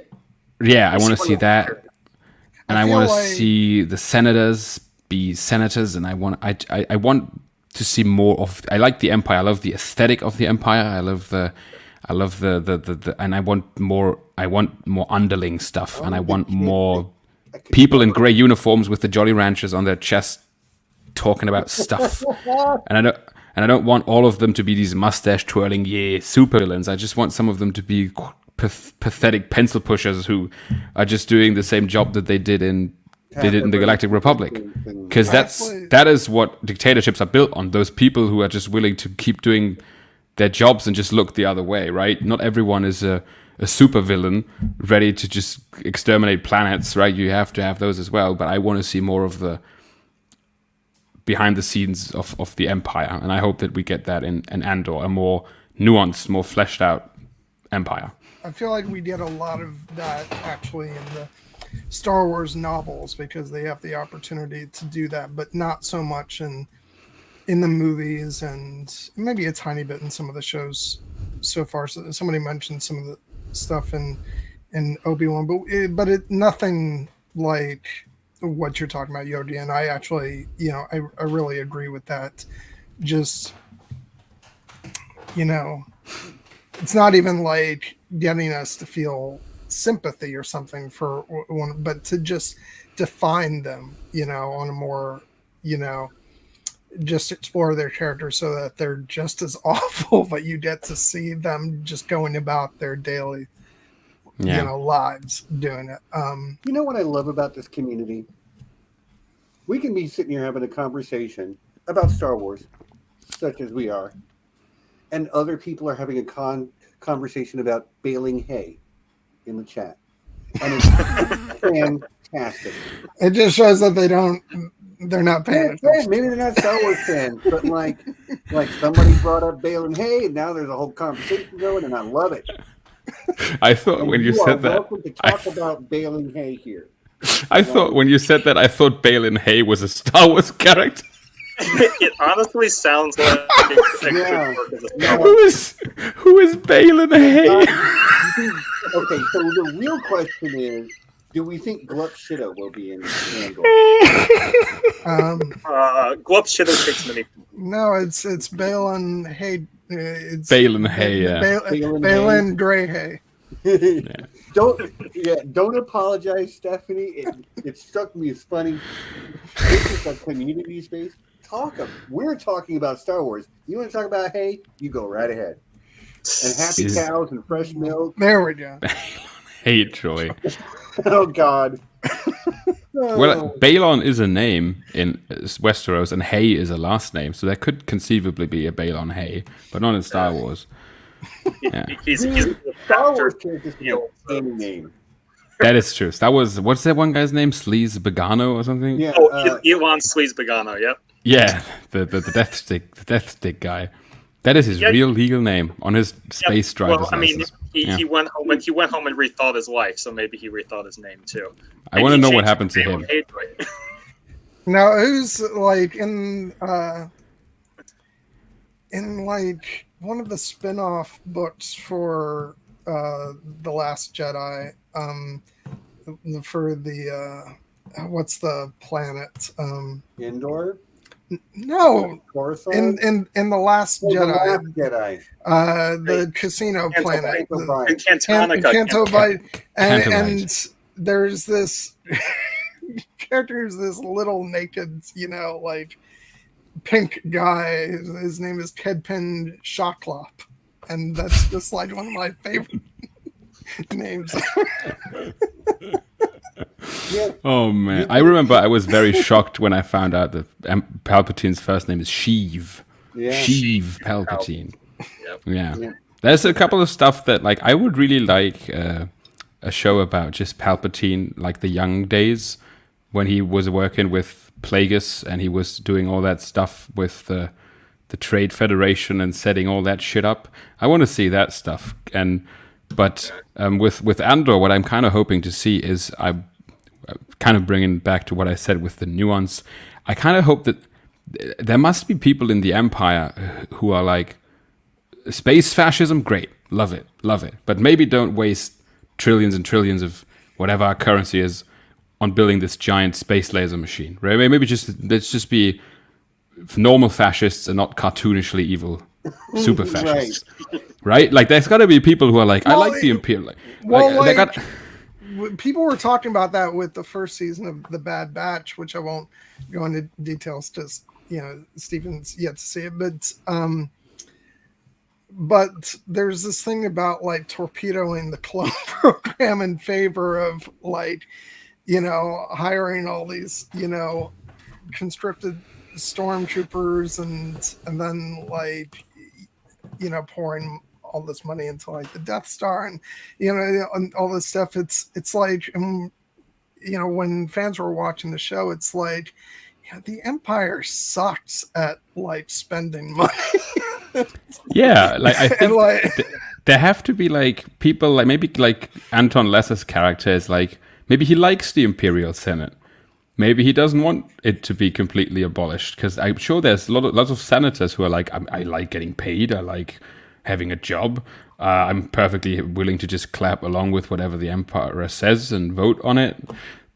Yeah, I want to see that, and I want to see the senators be senators, and I want to see more of. I like the Empire. I love the aesthetic of the Empire. I love the, and I want more. I want more underling stuff, and I want more people in gray uniforms with the Jolly Ranchers on their chest talking about stuff. And I don't want all of them to be these mustache twirling super villains. I just want some of them to be pathetic pencil pushers who are just doing the same job that they did in the Galactic Republic, because that is what dictatorships are built on. Those people who are just willing to keep doing their jobs and just look the other way, right? Not everyone is a super villain ready to just exterminate planets, right? You have to have those as well, but I want to see more of the behind the scenes of the Empire, and I hope that we get that in Andor, a more nuanced, more fleshed out Empire. I feel like we get a lot of that actually in the Star Wars novels, because they have the opportunity to do that, but not so much in the movies, and maybe a tiny bit in some of the shows so far. So somebody mentioned some of the stuff in Obi-Wan, but nothing like what you're talking about, Yoggi, and I actually, I really agree with that. Just, it's not even like getting us to feel sympathy or something for one, but to just define them, on a more, just explore their characters so that they're just as awful, but you get to see them just going about their daily lives doing it. You know what I love about this community? We can be sitting here having a conversation about Star Wars, such as we are, and other people are having a conversation about baling hay in the chat. And it's fantastic. It just shows that they're not paying attention. Maybe they're not Star Wars fans, but like somebody brought up baling hay, and now there's a whole conversation going, and I love it. I thought when you said that, welcome to talk about baling hay here. I thought when you said that, I thought Balin Hay was a Star Wars character. It honestly sounds like Who is Balin Hay? Okay, so the real question is, do we think Glup Shitta will be in Andor? Glup Shitta takes many. No, it's Balin Hay. It's Balin Hay, yeah. Balin Grey Hay. Yeah. Don't apologize, Stephanie. It struck me as funny. This is a community space. We're talking about Star Wars. You want to talk about hay? You go right ahead. And happy cows and fresh milk. There we go. Hey, Troy. Oh God. Well, Balon is a name in Westeros, and Hay is a last name, so there could conceivably be a Balon Hay, but not in Star Wars. Yeah. He's Star Wars characters any name. That is true. That was, what's that one guy's name? Sleaze Bagano or something? Yeah. Elon Sleaze Bagano, yep. Yeah, the death stick guy. That is his real legal name on his space driver's Well, I mean, license. he went home and rethought his life, so maybe he rethought his name too. I want to know what happened to him. Now, who's like in like one of the spin-off books for The Last Jedi, for the what's the planet? Endor? No, Coruscant? in The Last Jedi. The Last Jedi. The casino planet. Canto Bight. And there's this character who's this little naked, like pink guy. His name is Kedpin Shaklop. And that's just like one of my favorite names. Yeah. Oh man, I remember I was very shocked when I found out that Palpatine's first name is Sheev. Yeah. Sheev Palpatine. Yeah. There's a couple of stuff that like I would really like a show about just Palpatine, like the young days when he was working with Plagueis and he was doing all that stuff with the Trade Federation and setting all that shit up. I want to see that stuff. But with Andor, what I'm kind of hoping to see is I'm kind of bringing back to what I said with the nuance. I kind of hope that there must be people in the Empire who are like, space fascism, great, love it. But maybe don't waste trillions and trillions of whatever our currency is on building this giant space laser machine, right? Maybe let's just be normal fascists and not cartoonishly evil super fascists, right? Like there's got to be people who are like, I like the Imperial. People were talking about that with the first season of The Bad Batch, which I won't go into details. Just Steven's yet to see it, but there's this thing about like torpedoing the clone program in favor of like hiring all these conscripted stormtroopers and then like pouring all this money into like the Death Star and and all this stuff. It's like when fans were watching the show, it's like the Empire sucks at like spending money. Yeah, like I think there have to be like people like maybe like Anton Lesser's character is like maybe he likes the Imperial Senate. Maybe he doesn't want it to be completely abolished because I'm sure there's lots of senators who are like, I like getting paid. I like having a job. I'm perfectly willing to just clap along with whatever the Emperor says and vote on it.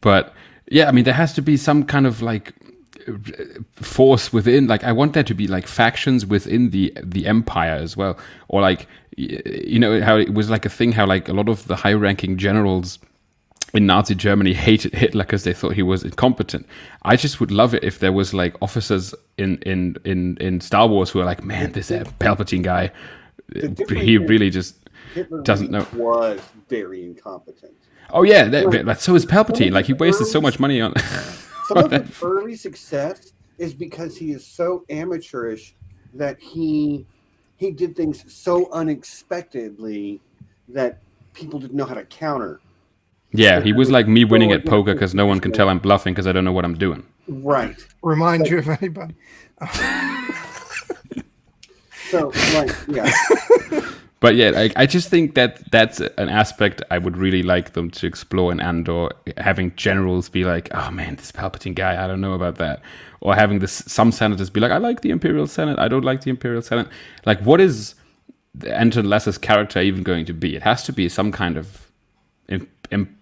But yeah, I mean, there has to be some kind of like force within. Like, I want there to be like factions within the Empire as well. Or like, how it was like a thing, how like a lot of the high-ranking generals in Nazi Germany hated Hitler because they thought he was incompetent. I just would love it if there was like officers in Star Wars who are like, man, this Palpatine guy, he really just Hitler doesn't know. Was very incompetent. Oh yeah, but so is Palpatine. Like he wasted so much money on. Some of his early success is because he is so amateurish that he did things so unexpectedly that people didn't know how to counter. Yeah, he was like me winning at poker because no one can tell I'm bluffing because I don't know what I'm doing. Right. Remind you of anybody. So, yeah. But yeah, I just think that's an aspect I would really like them to explore in Andor, having generals be like, oh man, this Palpatine guy, I don't know about that. Or having some senators be like, I like the Imperial Senate, I don't like the Imperial Senate. Like, what is Anton Lesser's character even going to be? It has to be some kind of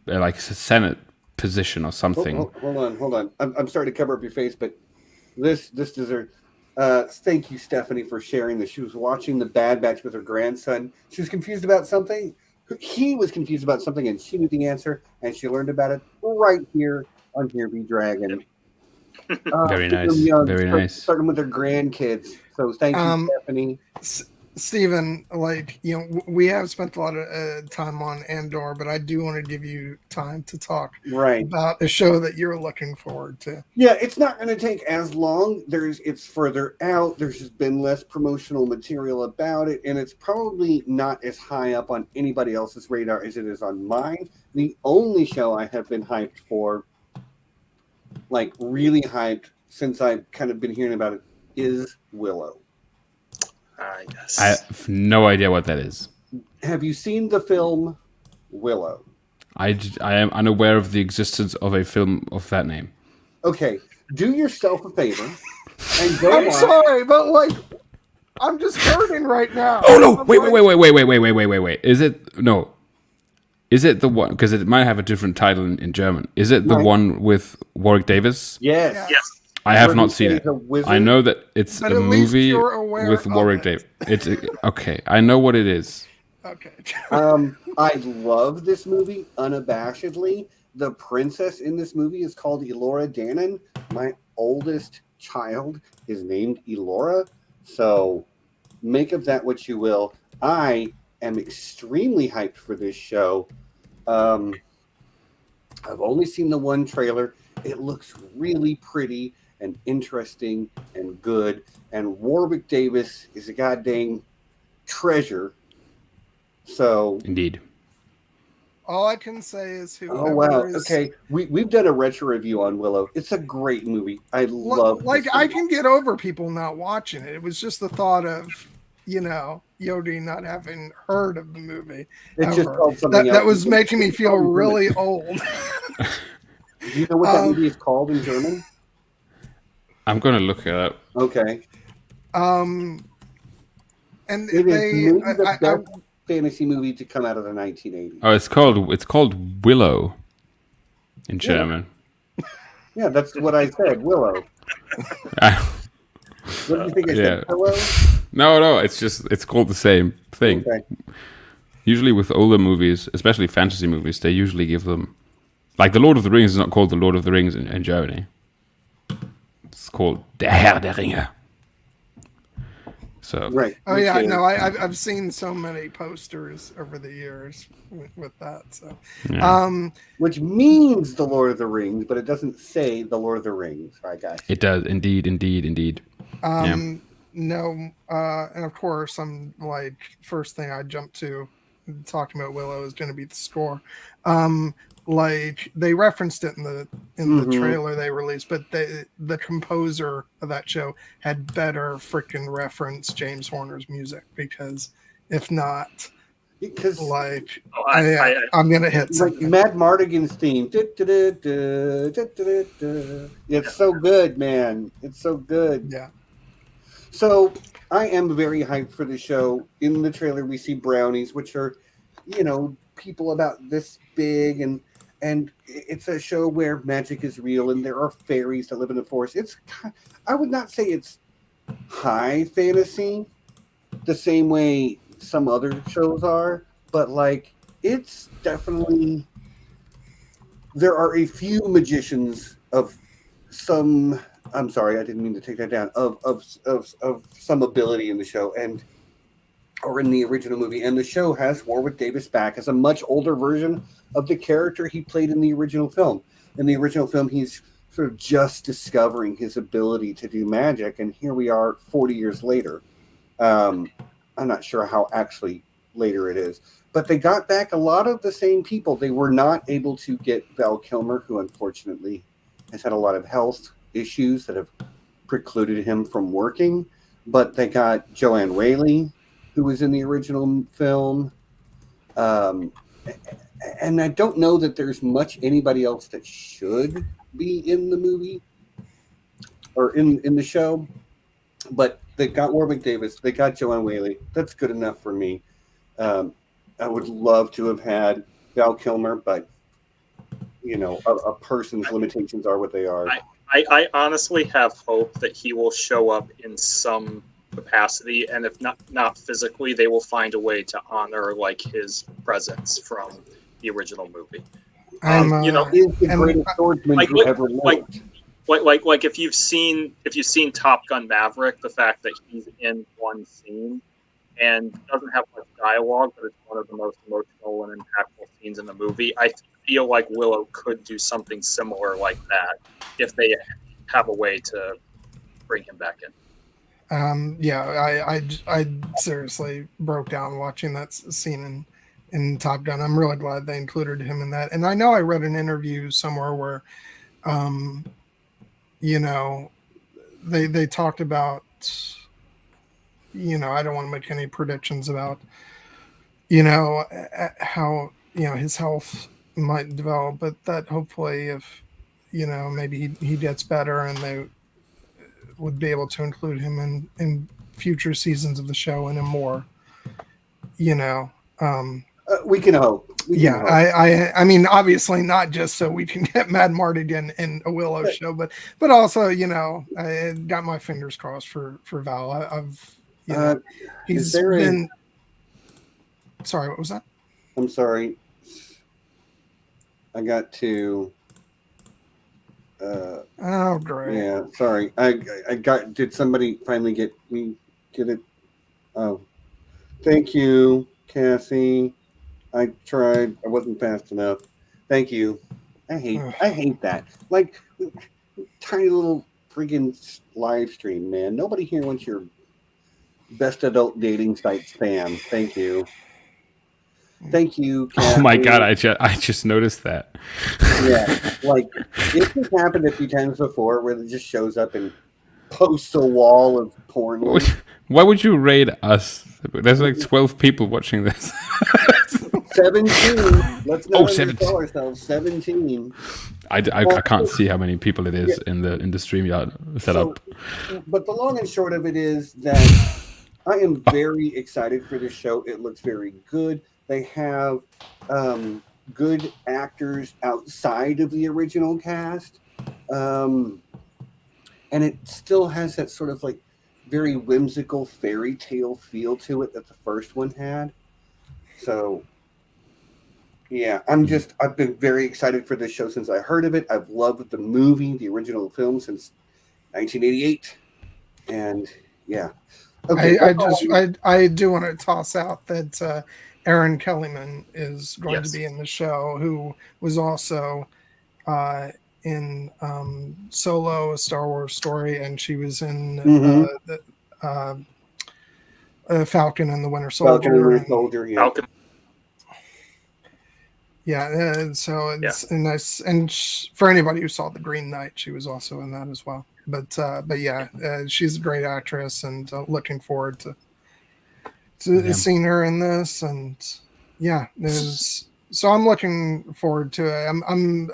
like Senate position or something. Hold on. I'm sorry to cover up your face, but this deserves. Thank you, Stephanie, for sharing this. She was watching The Bad Batch with her grandson. She was confused about something. He was confused about something, and she knew the answer, and she learned about it right here on Here Be Dragon. Very nice. Very nice. Starting with their grandkids. So thank you, Stephanie. Stephen, like, we have spent a lot of time on Andor, but I do want to give you time to talk about a show that you're looking forward to. Yeah, it's not going to take as long. It's further out. There's just been less promotional material about it, and it's probably not as high up on anybody else's radar as it is on mine. The only show I have been hyped for, like really hyped since I've kind of been hearing about it, is Willow. Yes. I have no idea what that is. Have you seen the film Willow? I am unaware of the existence of a film of that name. Okay, do yourself a favor and go I'm watch. sorry, but like, I'm just hurting right now. Oh no! I'm Wait! like- Is it no? Is it the one? Because it might have a different title in German. Is it the Right. one with Warwick Davis? Yes. Yeah. Yes. I have Where not he seen plays it. a wizard. I know that it's But a at least movie you're aware with of Warwick it. Davis. It's okay. I know what it is. Okay. I love this movie unabashedly. The princess in this movie is called Elora Danan. My oldest child is named Elora. So make of that what you will. I am extremely hyped for this show. I've only seen the one trailer. It looks really pretty and interesting and good. And Warwick Davis is a goddamn treasure. So, Indeed. All I can say is whoever oh wow, is okay. We've done a retro review on Willow. It's a great movie. I love. like this I movie. can get over people not watching it. It was just the thought of, Yoggi not having heard of the movie. It's just ever. called something else. That was making me feel really old. Do you know what that movie is called in German? I'm gonna look it up. Okay, And it is maybe the I, best fantasy movie to come out of the 1980s. Oh, it's called Willow in German. Yeah, that's what I said. Willow. I- What do you think I Yeah. said? Willow. no, it's called the same thing. Okay. Usually with older movies, especially fantasy movies, they usually give them like the Lord of the Rings is not called the Lord of the Rings in Germany. It's called Der Herr der Ringe. So Right. Oh which yeah, is- no, I've seen so many posters over the years with that. So, yeah. Which means the Lord of the Rings, but it doesn't say the Lord of the Rings. Right, guys. It does indeed. No, and of course, I'm like first thing I jump to talking about Willow is going to be the score. Like they referenced it in the Mhm. trailer they released, but the composer of that show had better freaking reference James Horner's music, because if not, Because like Oh, I'm gonna hit like something. Matt Mardigan's theme. It's so good, man. It's so good. Yeah. So I am very hyped for the show. In the trailer, we see brownies, which are, people about this big, and it's a show where magic is real, and there are fairies that live in the forest. I would not say it's high fantasy, the same way some other shows are, but like it's definitely. There are a few magicians of some. I'm sorry, I didn't mean to take that down. Of some ability in the show, or in the original movie, and the show has Warwick Davis back as a much older version of the character he played in the original film. In the original film, he's sort of just discovering his ability to do magic, and here we are 40 years later. I'm not sure how actually later it is, but they got back a lot of the same people. They were not able to get Val Kilmer, who unfortunately has had a lot of health issues that have precluded him from working, but they got Joanne Whaley, who was in the original film, and I don't know that there's much anybody else that should be in the movie or in the show, but they got Warwick Davis, they got Joanne Whaley. That's good enough for me. I would love to have had Val Kilmer, but a person's limitations are what they are. I honestly have hope that he will show up in some capacity, and if not physically, they will find a way to honor like his presence from the original movie. Is the greatest swordsman like- who ever lived. Like if you've seen Top Gun Maverick, the fact that he's in one scene and doesn't have much dialogue, but it's one of the most emotional and impactful scenes in the movie. I feel like Willow could do something similar like that if they have a way to bring him back in. I seriously broke down watching that scene in Top Gun. I'm really glad they included him in that. And I know I read an interview somewhere where, they talked about I don't want to make any predictions about, how, his health might develop, but that hopefully if, maybe he gets better and they would be able to include him in future seasons of the show and in more, We can hope. I mean, obviously not just so we can get Mad Mardigan in a Willow show, but also, I got my fingers crossed for Val. I've, he's been. Sorry, what was that? I'm sorry. I got to. Oh, great. Yeah, sorry. I got. Did somebody finally get it? Oh, thank you, Cassie. I tried. I wasn't fast enough. Thank you. I hate that. Like, tiny little freaking live stream, man. Nobody here wants your best adult dating site spam. Thank you. Thank you, Cassie. Oh my god, I just noticed that. Yeah, like, this has happened a few times before where it just shows up and posts a wall of porn. Why would you raid us? There's like 12 people watching this. 17. Let's not 17. call ourselves 17. I can't see how many people it is in the StreamYard setup. But the long and short of it is that I am very excited for this show. It looks very good. They have good actors outside of the original cast. And it still has that sort of like very whimsical fairy tale feel to it that the first one had. So, yeah, I've been very excited for this show since I heard of it. I've loved the movie, the original film, since 1988. And, yeah. Okay, I do want to toss out that Erin Kellyman is going to be in the show, who was also in Solo, a Star Wars story, and she was in the Falcon and the Winter Soldier. Falcon. Yeah, and so it's nice. And for anybody who saw The Green Knight, she was also in that as well. But yeah, she's a great actress, and looking forward to seeing her in this. And yeah, so I'm looking forward to it.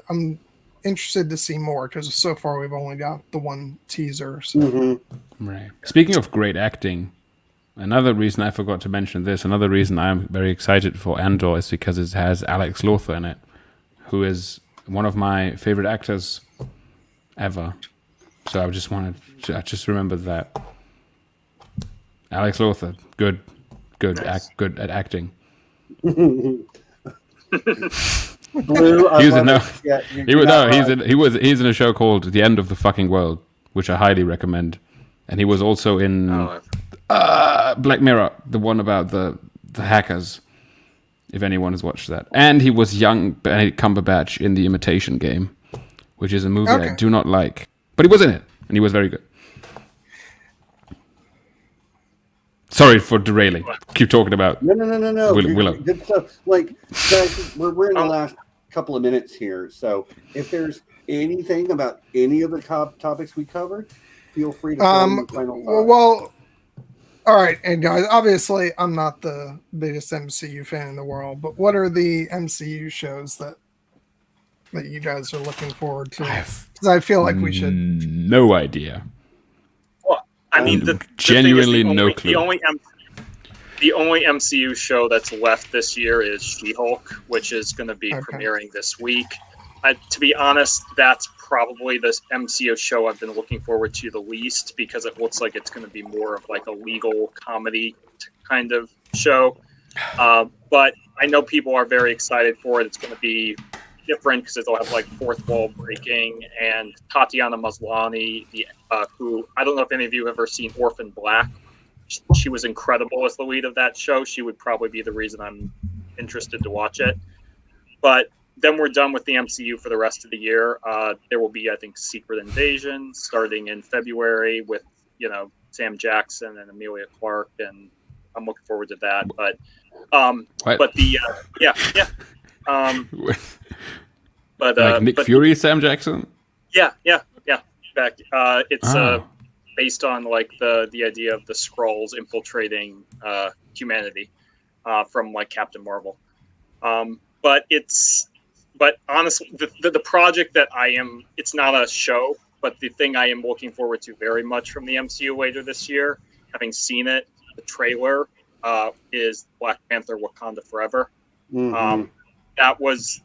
I'm interested to see more, because so far we've only got the one teaser. So. Right. Speaking of great acting, another reason I forgot to mention this, another reason I'm very excited for Andor is because it has Alex Lothar in it, who is one of my favorite actors ever. So I just remembered that. Alex Lothar, good at acting. Blue, he's in a show called The End of the Fucking World, which I highly recommend. And he was also in Black Mirror, the one about the hackers, if anyone has watched that. And he was young Benedict Cumberbatch in The Imitation Game, which is a movie I do not like. But he was in it, and he was very good. Sorry for derailing. Keep talking about No. Willow. Good stuff. Like, guys, we're in the last couple of minutes here, so if there's anything about any of the topics we covered, feel free to final thought. Well, all right, and guys, obviously I'm not the biggest MCU fan in the world, but what are the MCU shows that you guys are looking forward to? Because I feel like we should. No idea. Well, I mean, genuinely no clue. The only MCU show that's left this year is She-Hulk, which is going to be premiering this week. To be honest, that's probably the MCU show I've been looking forward to the least, because it looks like it's going to be more of like a legal comedy kind of show. But I know people are very excited for it. It's going to be different because it'll have like fourth wall breaking, and Tatiana Maslany, who I don't know if any of you have ever seen Orphan Black. She was incredible as the lead of that show. She would probably be the reason I'm interested to watch it. But then we're done with the MCU for the rest of the year. There will be, I think, Secret Invasion starting in February with, Sam Jackson and Emilia Clarke, and I'm looking forward to that. But Nick Fury, Sam Jackson. Yeah. Back. based on like the idea of the Skrulls infiltrating humanity from like Captain Marvel. But honestly, the project that it's not a show, but the thing I am looking forward to very much from the MCU later this year, having seen it, the trailer, is Black Panther: Wakanda Forever. Mm-hmm. That was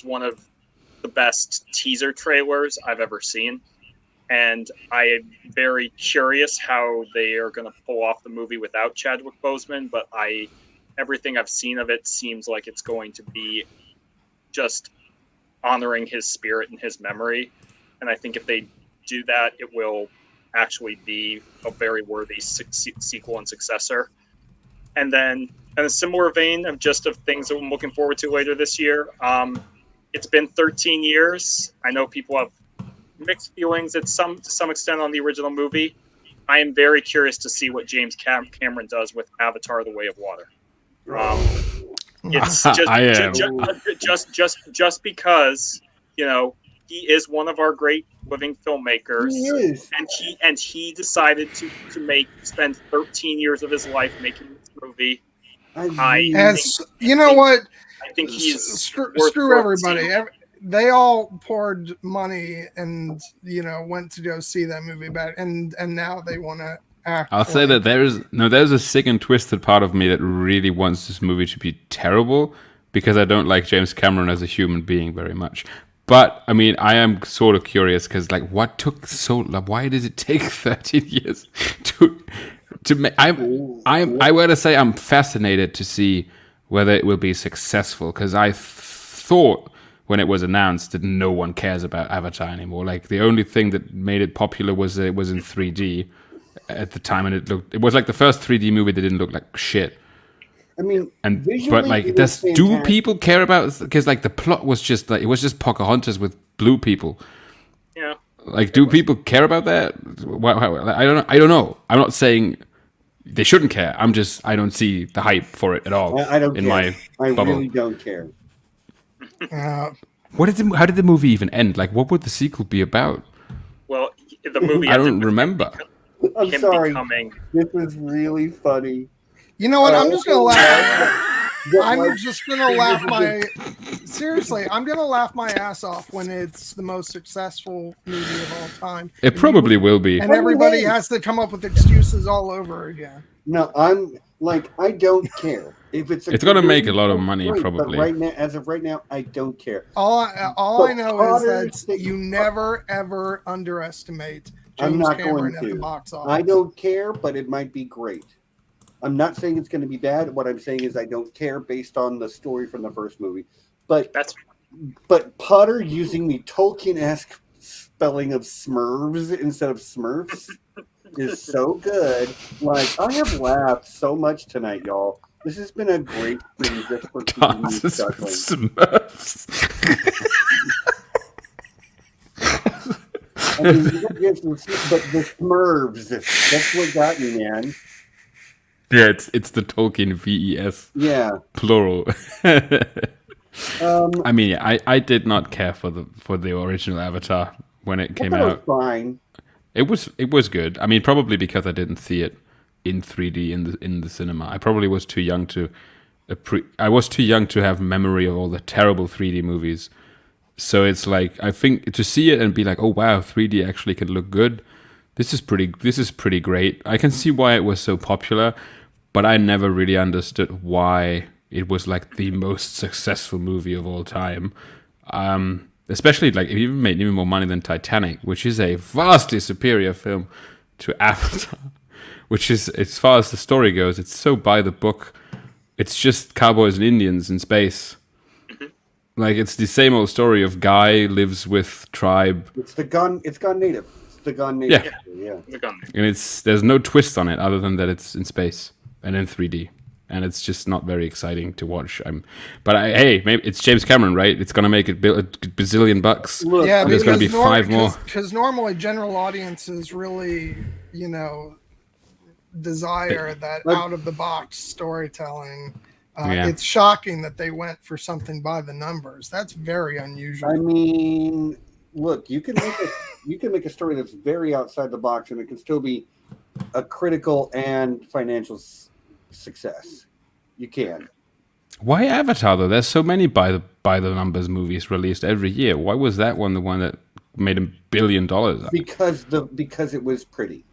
one of the best teaser trailers I've ever seen. And I am very curious how they are going to pull off the movie without Chadwick Boseman, but everything I've seen of it seems like it's going to be just honoring his spirit and his memory. And I think if they do that, it will actually be a very worthy sequel and successor. And then in a similar vein of things that I'm looking forward to later this year, it's been 13 years. I know people have mixed feelings to some extent on the original movie. I am very curious to see what James Cameron does with Avatar: The Way of Water. It's just because, you know, he is one of our great living filmmakers. He is. And he decided to spend 13 years of his life making this movie. I think he's screw everybody. They all poured money and, you know, went to go see that movie back, and now they want to act. I'll say that there's a sick and twisted part of me that really wants this movie to be terrible, because I don't like James Cameron as a human being very much. But I mean, I am sort of curious because, like, what took so long? Why did it take 13 years to make? I want to say I'm fascinated to see whether it will be successful, because I thought when it was announced that no one cares about Avatar anymore. Like, the only thing that made it popular was that it was in 3D at the time, and it was like the first 3D movie that didn't look like shit. I mean, but like, do people care about? Because like the plot was just like, it was just Pocahontas with blue people. Yeah. Like, do people care about that? I don't know. I'm not saying they shouldn't care. I don't see the hype for it at all. I don't care. I bubble. really don't care. How did the movie even end? Like, what would the sequel be about? Well, the movie. I don't remember. I'm sorry. This is really funny. You know what? I'm just gonna laugh. I'm just gonna laugh seriously. I'm gonna laugh my ass off when it's the most successful movie of all time. It probably will be, and everybody has to come up with excuses all over again. No, I'm like, I don't care if it's gonna make a lot of money, great, probably. But right now, as of right now, I don't care. All I know is that you never ever underestimate James Cameron at the box office. I don't care, but it might be great. I'm not saying it's going to be bad. What I'm saying is I don't care based on the story from the first movie. But Potter using the Tolkien-esque spelling of Smurfs instead of Smurfs is so good. like, I have laughed so much tonight, y'all. This has been a great thing just for Smurfs. I mean, but the Smurfs, that's what got me, man. Yeah, it's the Tolkien VES. Yeah. Plural. I mean, yeah, I did not care for the original Avatar when it came out. Fine. It was good. I mean, probably because I didn't see it in 3D in the cinema. I probably was too young to have memory of all the terrible 3D movies. So it's like, I think to see it and be like, oh wow, 3D actually can look good. This is pretty great. I can see why it was so popular, but I never really understood why it was like the most successful movie of all time. Especially like, it even made even more money than Titanic, which is a vastly superior film to Avatar. Which is, as far as the story goes, it's so by the book. It's just cowboys and Indians in space. Like, it's the same old story of guy lives with tribe. It's gone native. It's the gone native. Yeah. And there's no twist on it other than that it's in space and in 3D. And it's just not very exciting to watch. Hey, maybe it's James Cameron, right? It's gonna make it a bazillion bucks. Yeah, and there's gonna be 5 more. Because normally general audiences really, desire that out of the box storytelling. It's shocking that they went for something by the numbers. That's very unusual. I mean, look, you can make a story that's very outside the box, and it can still be a critical and financial success. You can. Why Avatar though? There's so many by the numbers movies released every year. Why was that one the one that made $1 billion? Because it was pretty.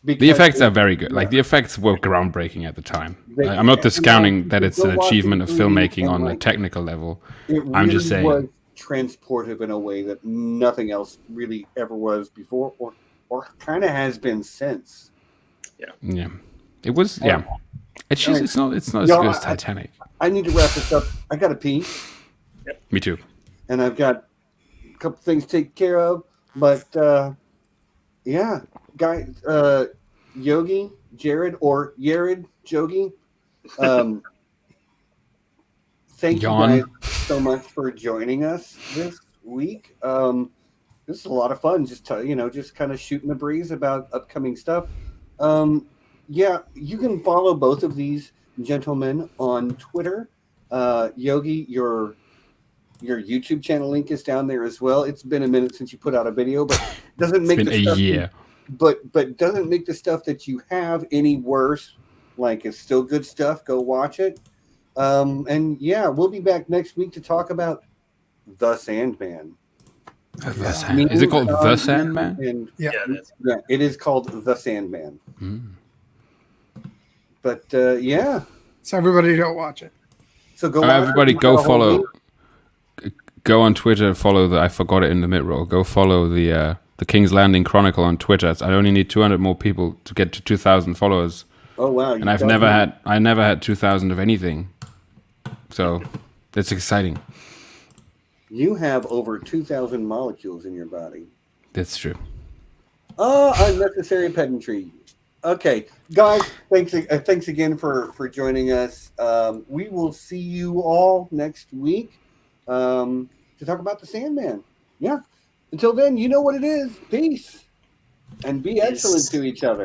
The effects are very good. Like the effects were groundbreaking at the time. I'm not discounting that it's an achievement of filmmaking on a technical level. I'm just saying was transportive in a way that nothing else really ever was before, or kind of has been since. Yeah. It was. Yeah. It's just it's not as good as Titanic. I need to wrap this up. I got to pee. Me too. And I've got a couple things to take care of, but yeah, guys, Yoggi, Jared, or Jared, Joggi. Thank you guys so much for joining us this week. This is a lot of fun. Just kind of shooting the breeze about upcoming stuff. Yeah, you can follow both of these gentlemen on Twitter. Yoggi, your YouTube channel link is down there as well. It's been a minute since you put out a video, but doesn't make it's been a year. But doesn't make the stuff that you have any worse. Like, it's still good stuff. Go watch it. And yeah, we'll be back next week to talk about The Sandman. Is it called The Sandman? And Yeah, it is called The Sandman. But yeah. So everybody don't watch it. So go. Everybody go follow. Go on Twitter. Follow the. I forgot it in the mid roll. Go follow the King's Landing Chronicle on Twitter. I only need 200 more people to get to 2,000 followers. Oh wow! And I never had 2,000 of anything. So it's exciting. You have over 2,000 molecules in your body. That's true. Oh, unnecessary pedantry. Okay, guys, thanks again for joining us. We will see you all next week to talk about the Sandman. Yeah. Until then, you know what it is. Peace. And be excellent to each other.